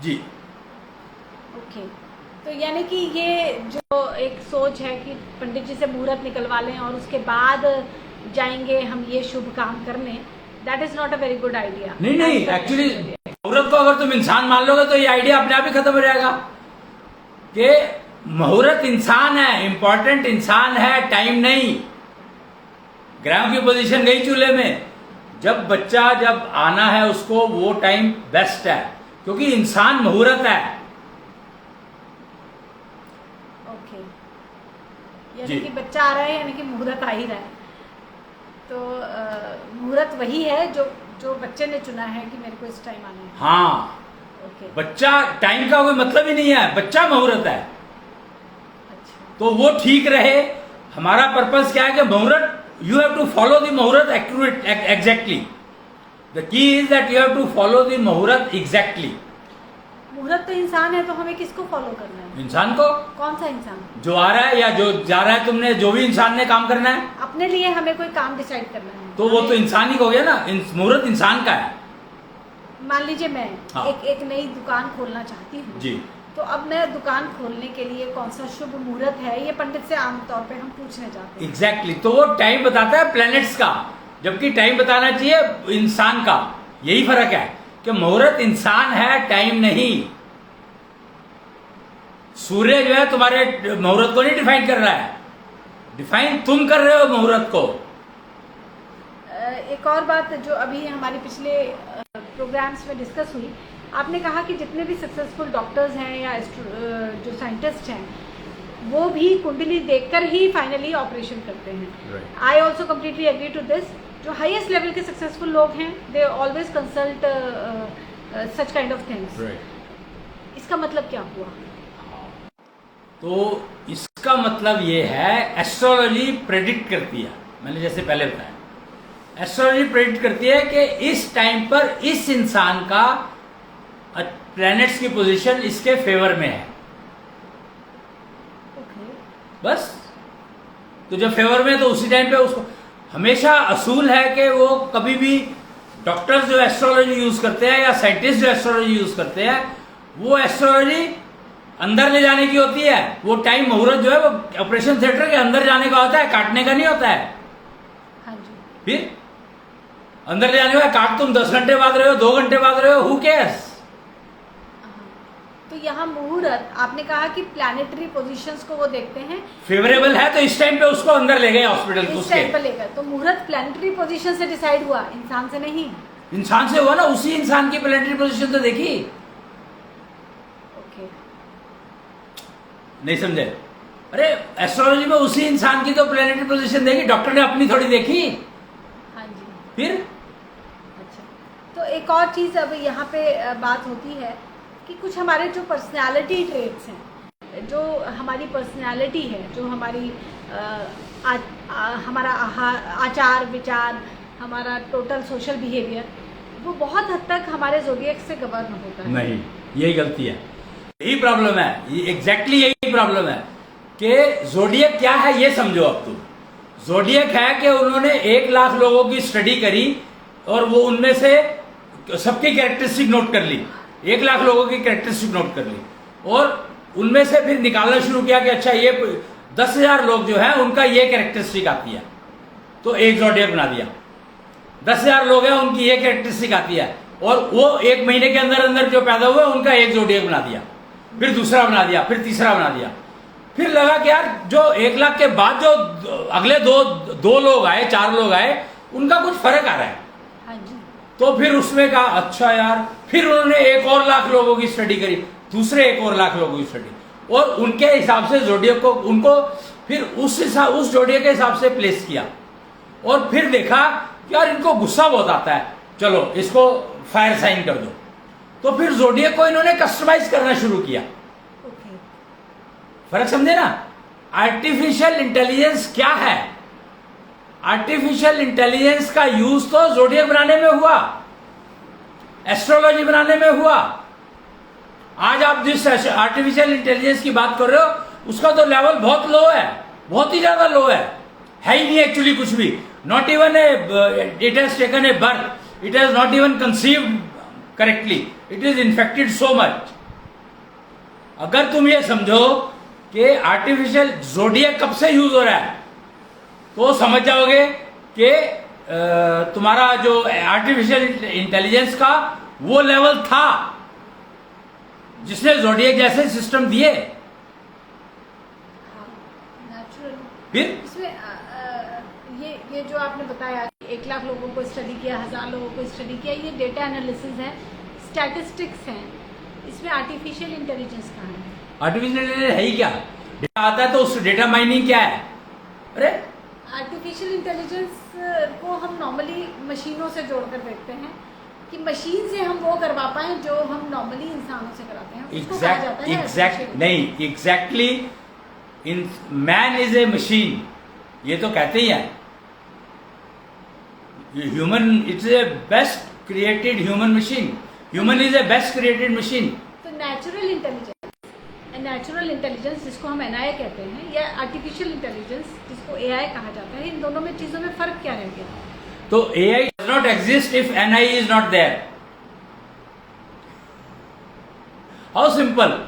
जी। ओके, तो यानी कि ये जो एक सोच है कि पंडित जी से मुहूर्त निकलवा लें और उसके बाद जाएंगे हम ये शुभ काम करने, that is not a very good idea. नहीं, एक्चुअली मुहूर्त को अगर तुम इंसान मान लोगे तो ये आइडिया अपने आप ही खत्म हो जाएगा कि मुहूर्त इंसान है, इंपॉर्टेंट इंसान है, टाइम नहीं। ग्रहों की पोजीशन गई चूल्हे में, जब बच्चा जब आना है उसको वो टाइम बेस्ट है, क्योंकि इंसान मुहूर्त है। ओके, यानी कि बच्चा आ रहा है, यानी कि मुहूर्त आ ही रहा है। तो मुहूर्त वही है जो बच्चे ने चुना है कि मेरे को इस टाइम आना है। हाँ, ओके, बच्चा टाइम का कोई मतलब ही नहीं है, बच्चा मुहूर्त है। अच्छा, तो वो ठीक रहे। हमारा पर्पस क्या है कि muhurat, you have to follow the muhurat accurate exactly. The key is that you have to follow the muhurat exactly. Muhurat तो इंसान है, तो हमें किसको फॉलो करना है? इंसान को, कौन सा इंसान? जो आ रहा है या जो जा रहा है, तुमने जो भी इंसान ने काम करना है, अपने लिए हमें कोई काम डिसाइड करना है तो वो तो इंसान ही हो गया ना। मुहूर्त इंसान का है। मान लीजिए मैं हाँ। एक नई दुकान खोलना चाहती हूँ जी, तो अब मैं दुकान खोलने के लिए कौन सा शुभ मुहूर्त है, ये पंडित से आमतौर पे हम पूछने जाते हैं। एग्जैक्टली तो वो टाइम बताता है प्लैनेट्स का, जबकि टाइम बताना चाहिए इंसान का। यही फर्क है कि मुहूर्त इंसान है, टाइम नहीं। सूर्य जो है तुम्हारे मुहूर्त को नहीं डिफाइन कर रहा है, डिफाइन तुम कर रहे हो मुहूर्त को। एक और बात जो अभी हमारे पिछले प्रोग्राम्स में डिस्कस हुई, आपने कहा कि जितने भी सक्सेसफुल डॉक्टर्स हैं या जो साइंटिस्ट हैं, वो भी कुंडली देखकर ही फाइनली ऑपरेशन करते हैं। I also completely agree to this. जो हाईएस्ट लेवल के सक्सेसफुल लोग हैं, they always consult such kind of things. इसका मतलब क्या हुआ? तो इसका मतलब ये है, एस्ट्रोलॉजी प्रेडिक्ट करती है, मैंने जैसे पहले बताया, एस्ट्रोलॉजी प्रेडिक्ट करती है कि इस टाइम पर इस इंसान का प्लैनेट्स की पोजीशन इसके फेवर में है। बस, तो जब फेवर में तो उसी टाइम पे उसको हमेशा असूल है कि वो कभी भी डॉक्टर्स जो एस्ट्रोलॉजी यूज करते हैं या साइंटिस्ट जो एस्ट्रोलॉजी यूज करते हैं, वो एस्ट्रोलॉजी अंदर ले जाने की होती है। वो टाइम मुहूर्त जो है वो ऑपरेशन थिएटर के अंदर जाने का होता है, काटने का नहीं होता है। हाँ जी। फिर अंदर ले जाने का, काट तुम 10 घंटे बाद रहे हो, 2 घंटे बाद रहे हो, हु केयर्स। तो यहाँ मुहूर्त, आपने कहा कि प्लैनेटरी पोजीशंस को वो देखते हैं, फेवरेबल है तो इस टाइम पे उसको अंदर ले गए हॉस्पिटल। इस टाइम पे लेकर, तो मुहूर्त प्लैनेटरी पोजीशन से डिसाइड हुआ, इंसान से नहीं। इंसान से हुआ ना, उसी इंसान की प्लैनेटरी पोजीशन तो देखी। ओके, नहीं समझे? अरे एस्ट्रोलॉजी में उसी इंसान की तो प्लैनेटरी पोजीशन देखी, डॉक्टर ने अपनी थोड़ी देखी। हाँ जी। फिर अच्छा, तो एक और चीज अब यहाँ पे बात होती है कि कुछ हमारे जो पर्सनालिटी ट्रेट्स हैं, जो हमारी पर्सनालिटी है, जो हमारी हमारा आचार विचार, हमारा टोटल सोशल बिहेवियर, वो बहुत हद तक हमारे ज़ोडिएक से गवर्न होता है। नहीं, यही गलती है, यही प्रॉब्लम है, एग्जैक्टली यही प्रॉब्लम है कि ज़ोडिएक क्या है ये समझो। अब तुम जोडियक है कि उन्होंने 1 लाख लोगों की स्टडी करी और वो उनमें से सबकी कैरेक्टरिस्टिक नोट कर ली, 1 लाख लोगों की कैरेक्टरिस्टिक नोट कर ली और उनमें से फिर निकालना शुरू किया कि अच्छा ये 10,000 लोग जो है उनका ये कैरेक्टरिस्टिक आती है, तो एक जोडियक बना दिया। 10,000 लोग हैं उनकी ये कैरेक्टरिस्टिक आती है और वो 1 महीने के अंदर अंदर जो पैदा हुए उनका एक जोडियक बना दिया, फिर दूसरा बना दिया, फिर तीसरा बना दिया। फिर लगा कि यार जो 1 लाख के बाद जो अगले दो लोग आए, 4 लोग आए, उनका कुछ फर्क आ रहा है। हाँ जी। तो फिर उसमें कहा अच्छा यार, फिर उन्होंने 1 और लाख लोगों की स्टडी करी, दूसरे 1 और लाख लोगों की स्टडी, और उनके हिसाब से जोडियक को उनको फिर उस जोडियक के हिसाब से प्लेस किया और फिर देखा कि यार इनको गुस्सा बहुत आता है, चलो इसको फायर साइन कर दो। तो फिर जोडियक को इन्होंने कस्टमाइज करना शुरू किया। ओके। फर्क समझे ना? आर्टिफिशियल इंटेलिजेंस क्या है? आर्टिफिशियल इंटेलिजेंस का यूज तो जोडियक बनाने में हुआ, एस्ट्रोलॉजी बनाने में हुआ। आज आप जिस आर्टिफिशियल इंटेलिजेंस की बात कर रहे हो उसका तो लेवल बहुत लो है, बहुत ही ज्यादा लो है ही नहीं एक्चुअली कुछ भी। Not even it has taken a birth, it has not even conceived correctly, it is infected so much. अगर तुम ये समझो कि आर्टिफिशियल जोडियक कब से यूज हो रहा है तो समझ जाओगे कि तुम्हारा जो आर्टिफिशियल इंटेलिजेंस का वो लेवल था जिसने जोडियक जैसे सिस्टम दिए। नेचुरल। फिर इसमें ये जो आपने बताया 1 लाख लोगों को स्टडी किया, 1000 लोगों को स्टडी किया, ये डेटा एनालिसिस है, स्टैटिस्टिक्स हैं, इसमें आर्टिफिशियल इंटेलिजेंस कहाँ है? आर्टिफिशियल इंटेलिजेंस है ही क्या? डेटा आता है तो उस डेटा माइनिंग क्या है? अरे आर्टिफिशियल इंटेलिजेंस को हम नॉर्मली मशीनों से जोड़कर देखते हैं कि मशीन से हम वो करवा पाए जो हम नॉर्मली इंसानों से कराते हैं, उसको कहा जाता है artificial नहीं, exactly in man is a machine, ये तो कहते ही है। Human it's a best created human machine, human is a best created machine. तो नेचुरल इंटेलिजेंस जिसको हम एनआई कहते हैं या आर्टिफिशियल इंटेलिजेंस जिसको एआई कहा जाता है, इन दोनों में चीजों में फर्क क्या रह गया? तो AI does not exist if NI is not there. How simple.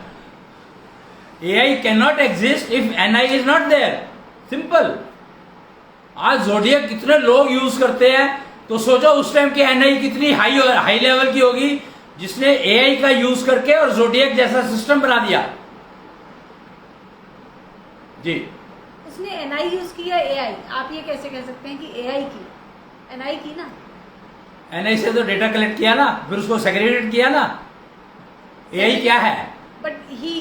AI can not exist if NI is not there, simple. आज जोडियक कितने लोग यूज करते हैं तो सोचो उस टाइम की एनआई कितनी हाई लेवल की होगी जिसने एआई का यूज करके और जोडियक जैसा सिस्टम बना दिया। जी, उसने एनआई यूज किया, एआई आप ये कैसे कह सकते हैं कि एआई की? एनआई की ना, एनआई से तो डेटा कलेक्ट किया ना, फिर उसको सेग्रीगेट किया ना। एआई क्या है? बट ही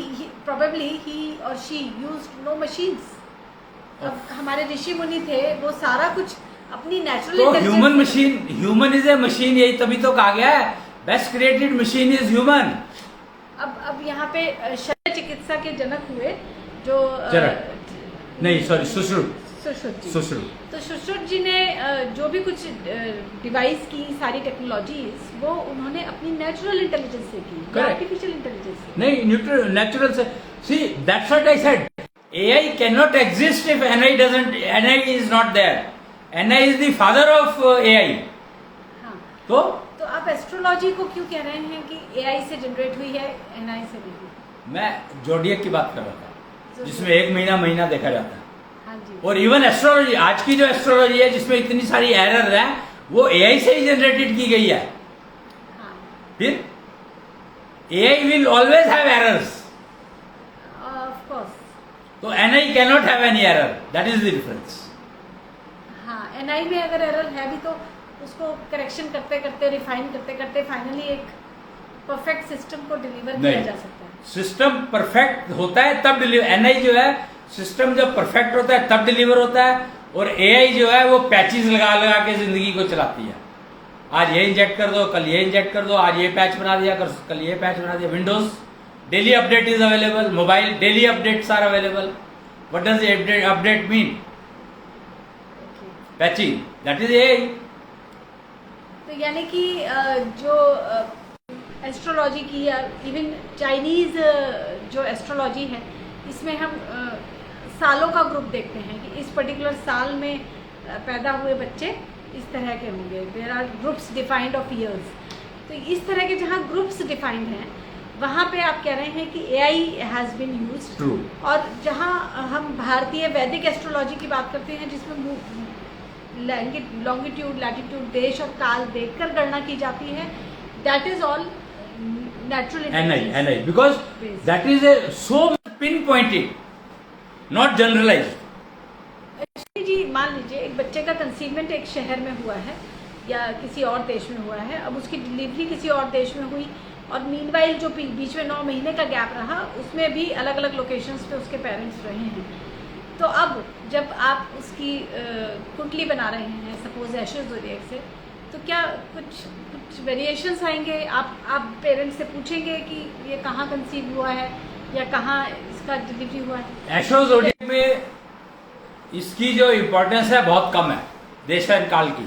प्रोबेबली ही और शी यूज्ड नो मशीन्स। अब हमारे ऋषि मुनि थे, वो सारा कुछ अपनी नेचुरल तो human machine, human is a machine, यही तभी तो कहा गया है best created machine is human. अब यहाँ पे शल्य चिकित्सा के जनक हुए जो नहीं सॉरी सुश्रुत जी। तो सुश्रुत जी ने जो भी कुछ डिवाइस की सारी टेक्नोलॉजीज वो उन्होंने अपनी नेचुरल इंटेलिजेंस से की, आर्टिफिशियल इंटेलिजेंस से नहीं, नेचुरल से। See that's what I said, AI can not exist if NI is not there. NI is the father of AI. हाँ, तो आप एस्ट्रोलॉजी को क्यों कह रहे हैं कि एआई से जनरेट हुई है, एनआई से नहीं हुई? मैं जोडियक की बात कर रहा था जिसमें 1 महीना देखा जाता है। हाँ जी। और इवन एस्ट्रोलॉजी, आज की जो एस्ट्रोलॉजी है जिसमें इतनी सारी एरर है वो एआई से ही जनरेटेड की गई है। हाँ। फिर AI will always have errors, of course. तो NI can not have any error, that is the difference. हाँ, एनआई में अगर एरर है भी तो उसको करेक्शन करते करते, रिफाइन करते करते फाइनली एक परफेक्ट सिस्टम को डिलीवर किया जा सकता है। सिस्टम परफेक्ट होता है तब डिलीवर, एनआई जो है सिस्टम जब परफेक्ट होता है तब डिलीवर होता है, और एआई जो है वो पैचेस लगा लगा के जिंदगी को चलाती है। आज ये इंजेक्ट कर दो, कल ये इंजेक्ट कर दो, आज ये पैच बना दिया, कल ये पैच बना दिया। Windows daily update is available, mobile daily updates are available. What does update mean? Patching, that is AI. तो यानी कि जो एस्ट्रोलॉजी की या इवन चाइनीज जो एस्ट्रोलॉजी है, इसमें हम सालों का ग्रुप देखते हैं कि इस पर्टिकुलर साल में पैदा हुए बच्चे इस तरह के होंगे, there are groups defined of years. तो इस तरह के जहाँ ग्रुप्स डिफाइंड हैं वहाँ पे आप कह रहे हैं कि AI has been used. True. और जहाँ हम भारतीय वैदिक एस्ट्रोलॉजी की बात करते हैं जिसमें लॉन्गिट्यूड, लैटिट्यूड, देश और काल देखकर गणना की जाती है, that is all natural NI because that is a so pinpointed, not generalized. जी मान लीजिए एक बच्चे का कंसीवमेंट एक शहर में हुआ है या किसी और देश में हुआ है, अब उसकी डिलीवरी किसी और देश में हुई और मीनवाइल जो बीच में 9 महीने का गैप रहा उसमें भी अलग अलग लोकेशंस पे उसके पेरेंट्स रहे हैं। तो अब जब आप उसकी कुंडली बना रहे हैं सपोज एशेस ज़ोडिएक से, तो क्या कुछ वेरिएशंस आएंगे? आप पेरेंट्स से पूछेंगे कि ये कहाँ कंसीव हुआ है या कहाँ इसका डिलीवरी हुआ है? एशो ज़ोडिएक में इसकी जो इम्पोर्टेंस है बहुत कम है देश और काल की।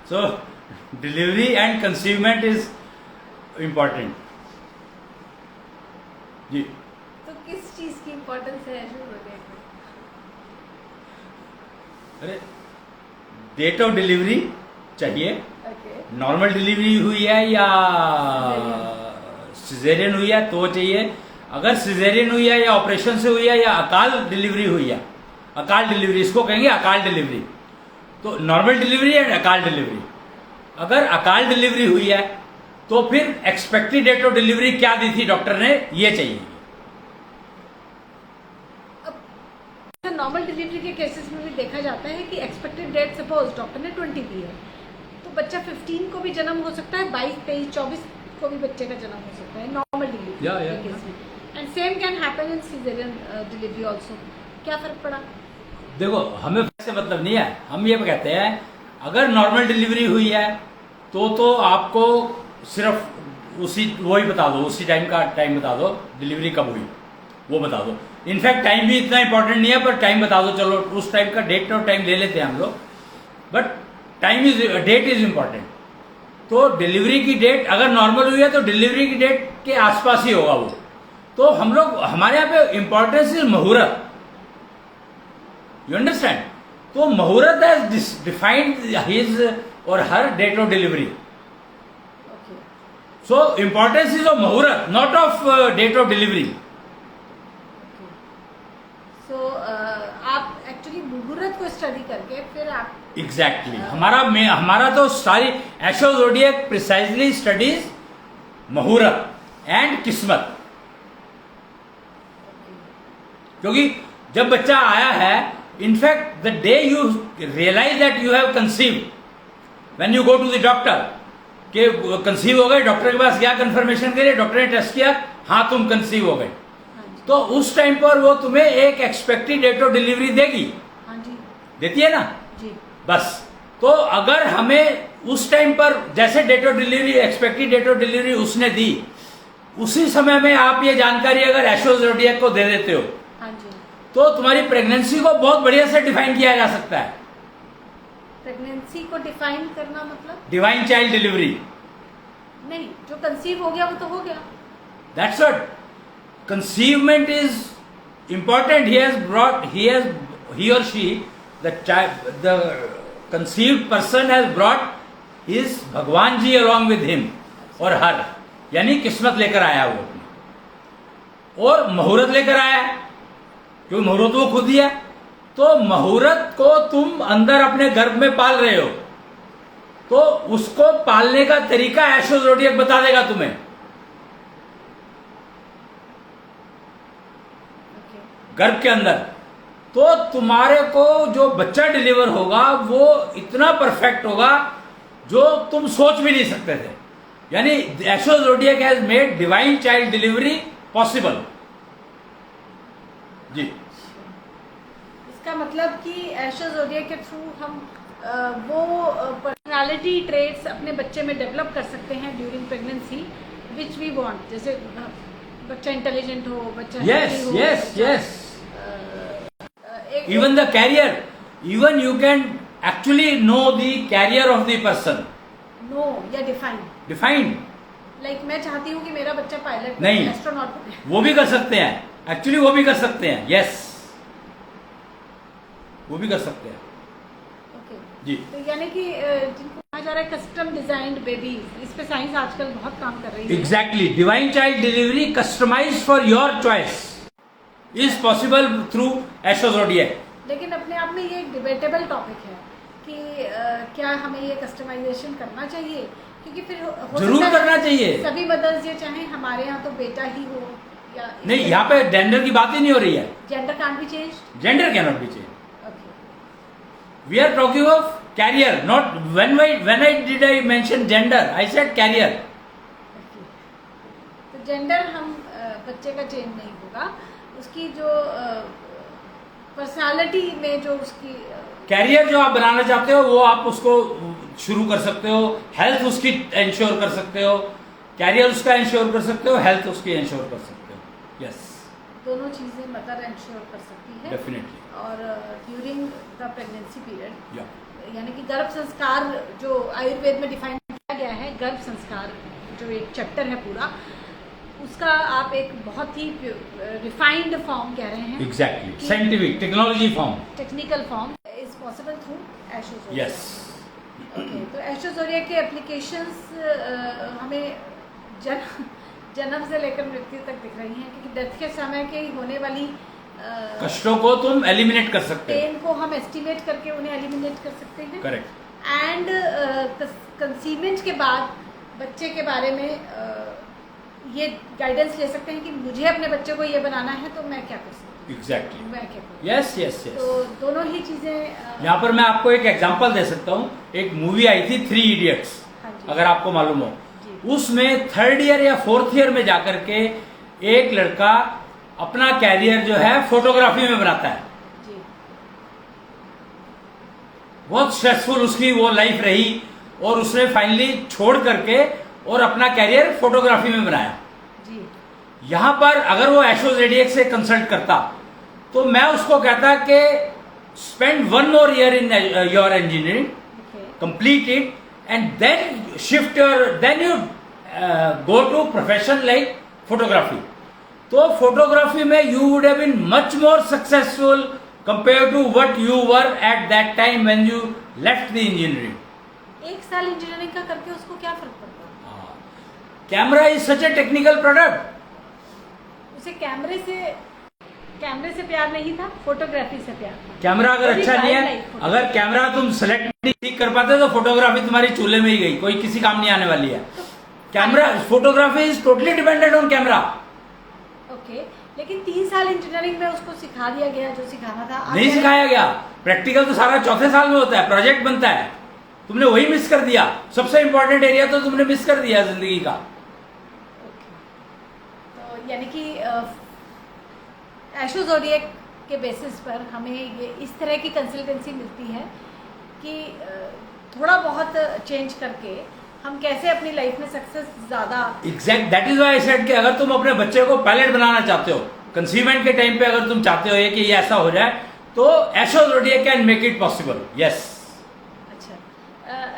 सो डिलीवरी एंड कंसीवमेंट इज इम्पोर्टेंट जी। तो किस चीज की इम्पोर्टेंस है एशेस ज़ोडिएक में? अरे डेट ऑफ डिलीवरी चाहिए, ओके, नॉर्मल डिलीवरी हुई है या सिजेरियन हुई है तो चाहिए। अगर सिजेरियन हुई है या ऑपरेशन से हुई है या अकाल डिलीवरी हुई है, अकाल डिलीवरी इसको कहेंगे, अकाल डिलीवरी। तो नॉर्मल डिलीवरी एंड अकाल डिलीवरी। अगर अकाल डिलीवरी हुई है तो फिर एक्सपेक्टेड डेट ऑफ डिलीवरी क्या दी थी डॉक्टर ने, ये चाहिए। नॉर्मल डिलीवरी के केसेस में भी देखा जाता है कि एक्सपेक्टेड डेट सपोज डॉक्टर ने 20 दी है तो बच्चा 15 को भी जन्म हो सकता है, 22, 23, 24 को भी बच्चे का जन्म हो सकता है नॉर्मल डिलीवरी के केस में। And same can happen in caesarean delivery also. क्या फर्क पड़ा? देखो हमें से मतलब नहीं है, हम ये कहते हैं अगर नॉर्मल डिलीवरी हुई है तो आपको सिर्फ वही बता दो, उसी टाइम बता दो डिलीवरी कब हुई वो बता दो। इनफैक्ट टाइम भी इतना इंपॉर्टेंट नहीं है पर टाइम बता दो, चलो उस टाइम का डेट और टाइम ले लेते हैं हम लोग, बट डेट इज इम्पॉर्टेंट। तो डिलीवरी की डेट अगर नॉर्मल हुई है तो डिलीवरी की डेट के आसपास ही होगा वो। तो हम लोग हमारे यहाँ पे importance is muhurat, you understand. तो मुहूर्त हैज डिफाइंड हिज और her date of delivery. So importance is of muhurat not of date of delivery. So आप एक्चुअली मुहूर्त को स्टडी करके फिर आप एग्जैक्टली हमारा तो सारी एशो zodiac precisely studies muhurat and kismat. क्योंकि जब बच्चा आया है, in fact the day you realise that you have conceived, when you go to the doctor के कंसीव हो गए, डॉक्टर के पास गया कंफर्मेशन के लिए, डॉक्टर ने टेस्ट किया, हाँ तुम कंसीव हो गए, तो उस टाइम पर वो तुम्हें एक एक्सपेक्टेड डेट ऑफ डिलीवरी देगी। हाँ जी, देती है ना जी। बस। तो अगर हमें उस टाइम पर जैसे date of delivery expected date of delivery उसने दी, उसी समय में आप ये जानकारी अगर एशो ज़ोडिएक को दे देते हो, हाँ जी, तो तुम्हारी प्रेगनेंसी को बहुत बढ़िया से डिफाइन किया जा सकता है। प्रेगनेंसी को डिफाइन करना मतलब डिवाइन चाइल्ड डिलीवरी नहीं, जो कंसीव हो गया वो तो हो गया। That's what conceivement is important. He or she, the conceived person has brought his भगवान जी along with him और हर, यानी किस्मत लेकर आया वो अपनी, और मुहूर्त लेकर आया है क्योंकि मुहूर्त वो खुद ही है। तो मुहूर्त को तुम अंदर अपने गर्भ में पाल रहे हो, तो उसको पालने का तरीका एशो ज़ोडिएक बता देगा तुम्हें। गर्भ के अंदर तो तुम्हारे को जो बच्चा डिलीवर होगा वो इतना परफेक्ट होगा जो तुम सोच भी नहीं सकते थे। यानी एशो zodiac has made divine child delivery possible जी। इसका मतलब कि एशो ज़ोडिएक के थ्रू हम वो पर्सनालिटी ट्रेट्स अपने बच्चे में डेवलप कर सकते हैं during pregnancy which we want. जैसे बच्चा इंटेलिजेंट हो, बच्चा yes even the carrier, even you can actually know the carrier of the person, no या डिफाइन। लाइक मैं चाहती हूँ कि मेरा बच्चा पायलट नहीं, एस्ट्रोनॉट बने। वो भी कर सकते हैं, एक्चुअली वो भी कर सकते हैं, यस, वो भी कर सकते हैं ओके जी। तो यानी कि जिनको कहा जा रहा है कस्टम डिजाइंड बेबीज, इस पे साइंस आजकल बहुत काम कर रही है। Exactly, divine child delivery customised for your choice is possible through astro zodiac. लेकिन अपने आप में ये एक डिबेटेबल टॉपिक है कि क्या हमें ये कस्टमाइजेशन करना चाहिए, क्योंकि फिर हो जरूर सकता है करना चाहिए। सभी मदर्स ये चाहें हमारे यहाँ तो बेटा ही हो, या नहीं, यहाँ पे जेंडर की बात ही नहीं हो रही है, gender can't be change. Gender can not be change, okay we are talking of career, not when I did I mention gender, I said career. तो जेंडर हम बच्चे का चेंज नहीं होगा, उसकी जो पर्सनालिटी में जो उसकी कैरियर जो आप बनाना चाहते हो वो आप उसको शुरू कर सकते हो, हेल्थ उसकी इंश्योर कर सकते हो, कैरियर उसका इंश्योर कर सकते हो, हेल्थ उसकी इंश्योर कर सकते हो, यस, दोनों चीजें मदर इंश्योर कर सकती है। डेफिनेटली। और ड्यूरिंग द प्रेगनेंसी पीरियड, या यानी कि गर्भ संस्कार जो आयुर्वेद में डिफाइन किया गया है, गर्भ संस्कार जो एक चैप्टर है पूरा, उसका आप एक बहुत ही रिफाइंड फॉर्म कह रहे हैं। Exactly, scientific technology form, technical form is possible through astro zodiac. Yes. Okay, तो एस्ट्रो ज़ोडिएक के एप्लीकेशंस हमें जन्म से लेकर मृत्यु तक दिख रही हैं, क्योंकि डेथ के समय के होने वाली कष्टों को तुम एलिमिनेट कर सकते हो, पेन को हम एस्टिमेट करके उन्हें एलिमिनेट कर सकते हैं। करेक्ट। एंड कंसीवमेंट के बाद बच्चे के बारे में ये गाइडेंस ले सकते हैं कि मुझे अपने बच्चे को ये बनाना है तो मैं क्या कर सकती हूँ, एग्जैक्टली, मैं क्या करूँ। Yes yes yes. तो दोनों ही चीजें यहाँ पर मैं आपको एक एग्जांपल दे सकता हूँ, एक मूवी आई थी 3 इडियट्स, हाँ जी। अगर आपको मालूम हो, जी। उसमें 3rd ईयर या 4th ईयर में जाकर के एक लड़का अपना कैरियर जो है फोटोग्राफी में बनाता है। जी बहुत स्ट्रेसफुल उसकी वो लाइफ रही और उसने फाइनली छोड़ करके और अपना कैरियर फोटोग्राफी में बनाया। जी यहां पर अगर वो एस्ट्रो ज़ोडिएक से कंसल्ट करता तो मैं उसको कहता कि spend 1 more year in your engineering, okay complete it, and then shift your, then you go to profession like photography. तो फोटोग्राफी में you would have been much more successful compared to what you were at that time when you left the engineering. 1 साल इंजीनियरिंग का करके उसको क्या फर्क पड़ता है? Camera is such A technical product. उसे कैमरे से प्यार नहीं था, फोटोग्राफी से प्यार था। कैमरा अगर Very अच्छा नहीं है, wildlife photo. अगर कैमरा तुम सेलेक्ट नहीं कर पाते तो फोटोग्राफी तुम्हारी चूल्हे में ही गई, कोई किसी काम नहीं आने वाली है। Camera, photography is totally dependent on camera. Okay, लेकिन 3 साल इंजीनियरिंग में उसको सिखा दिया गया जो सिखाना था। नहीं सिखाया गया, प्रैक्टिकल तो सारा 4थे साल में होता है, प्रोजेक्ट बनता है, तुमने वही मिस कर दिया, सबसे इंपॉर्टेंट एरिया तो तुमने मिस कर दिया जिंदगी का। तो यानी कि एस्ट्रो ज़ोडिएक के बेसिस पर हमें ये इस तरह की कंसल्टेंसी मिलती है कि थोड़ा बहुत चेंज करके हम कैसे अपनी लाइफ में सक्सेस ज्यादा। Exact, that is why I said कि अगर तुम अपने बच्चे को पायलट बनाना चाहते हो, कंसीवमेंट के टाइम पे अगर तुम चाहते हो कि ये ऐसा हो जाए, तो astro zodiac can make it possible. Yes. अच्छा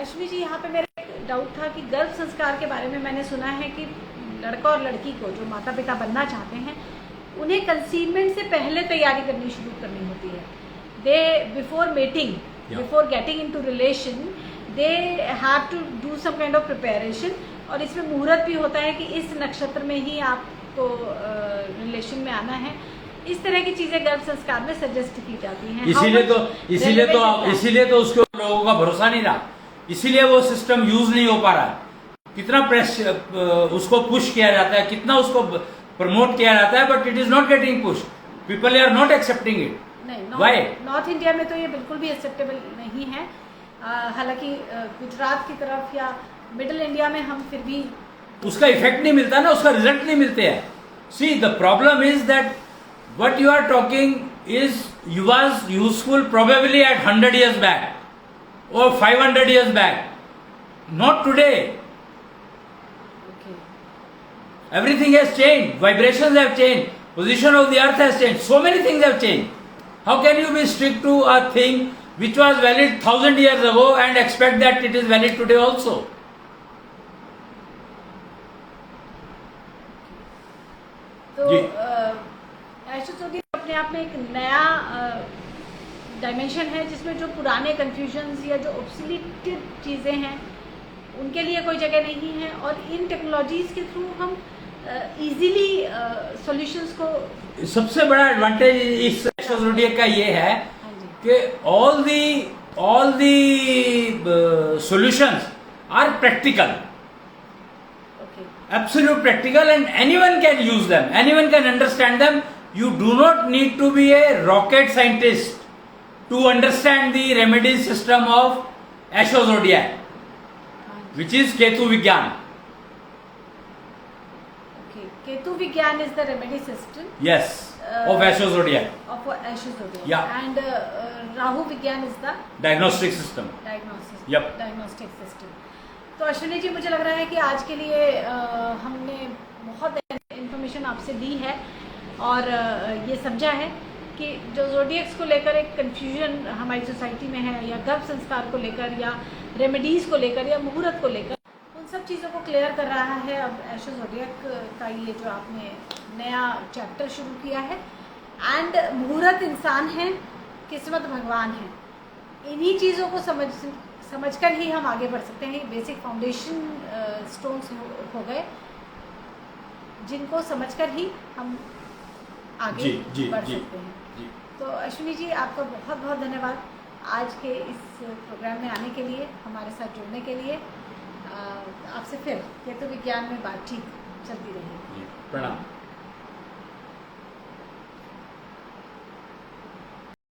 अश्विनी जी, यहाँ पे मेरा एक डाउट था कि गर्भ संस्कार के बारे में मैंने सुना है कि लड़का और लड़की को जो माता पिता बनना चाहते हैं उन्हें कंसीवमेंट से पहले तैयारी करनी शुरू करनी होती है। They before mating, before getting into relation, they have to do some kind of preparation, और इसमें मुहूर्त भी होता है कि इस नक्षत्र में ही आपको रिलेशन में आना है। इस तरह की चीजें गर्भ संस्कार में सजेस्ट की जाती हैं। इसीलिए तो उसके लोगों का भरोसा नहीं रहा, इसीलिए वो सिस्टम यूज नहीं हो पा रहा है। कितना प्रेस उसको पुश किया जाता है, कितना उसको प्रमोट किया जाता है, but it is not getting push, people are not accepting it. नहीं, नॉर्थ इंडिया में तो ये बिल्कुल भी एक्सेप्टेबल नहीं है। हालांकि गुजरात की तरफ या मिडिल इंडिया में हम फिर भी उसका इफेक्ट नहीं मिलता ना, उसका रिजल्ट नहीं मिलते हैं। See the problem is that what you are talking is was useful probably at 100 years back or 500 years back, not today. Everything has changed, vibrations have changed, position of the earth has changed, so many things have changed. How can you be strict to a thing which was valid 1000 years ago and expect that it is valid today also? तो जी। एस्ट्रो ज़ोडिएक अपने आप में एक नया डायमेंशन है जिसमें जो पुराने कन्फ्यूजन्स या जो ऑब्सोलीटेड चीज़ें हैं उनके लिए कोई जगह नहीं है, और इन टेक्नोलॉजीज़ के थ्रू हम इजीली सॉल्यूशंस को। सबसे बड़ा एडवांटेज इस एस्ट्रो ज़ोडिएक का ये है हाँ जी, कि all the solutions are practical, okay, absolute practical, and anyone can use them, anyone can understand them. You do not need to be a rocket scientist to understand the remedy system of Astro Zodiac, हाँ जी, which is Ketu Vigyan. Okay. Ketu Vigyan is the remedy system Yes, of Astro Zodiac, of Astro Zodiac. Yeah. And Rahu Vigyan is the diagnostic system. diagnosis. Yep. Diagnostic system. तो अश्विनी जी, मुझे लग रहा है कि आज के लिए हमने बहुत इन्फॉर्मेशन आपसे दी है और ये समझा है कि जो ज़ोडिएक्स को लेकर एक कन्फ्यूजन हमारी सोसाइटी में है, या गर्भ संस्कार को लेकर, या रेमेडीज़ को लेकर, या मुहूर्त को लेकर, उन सब चीज़ों को क्लियर कर रहा है अब एस्ट्रो ज़ोडिएक का ये जो आपने नया चैप्टर शुरू किया है। एंड मुहूर्त इंसान है, किस्मत भगवान है। इन्हीं चीज़ों को समझकर ही हम आगे बढ़ सकते हैं। बेसिक फाउंडेशन स्टोन्स हो गए जिनको समझकर ही हम आगे बढ़ सकते हैं। जी। तो अश्विनी जी, आपका बहुत बहुत धन्यवाद आज के इस प्रोग्राम में आने के लिए, हमारे साथ जुड़ने के लिए। आपसे फिर केतु विज्ञान में बातचीत चलती रहेगी। प्रणाम।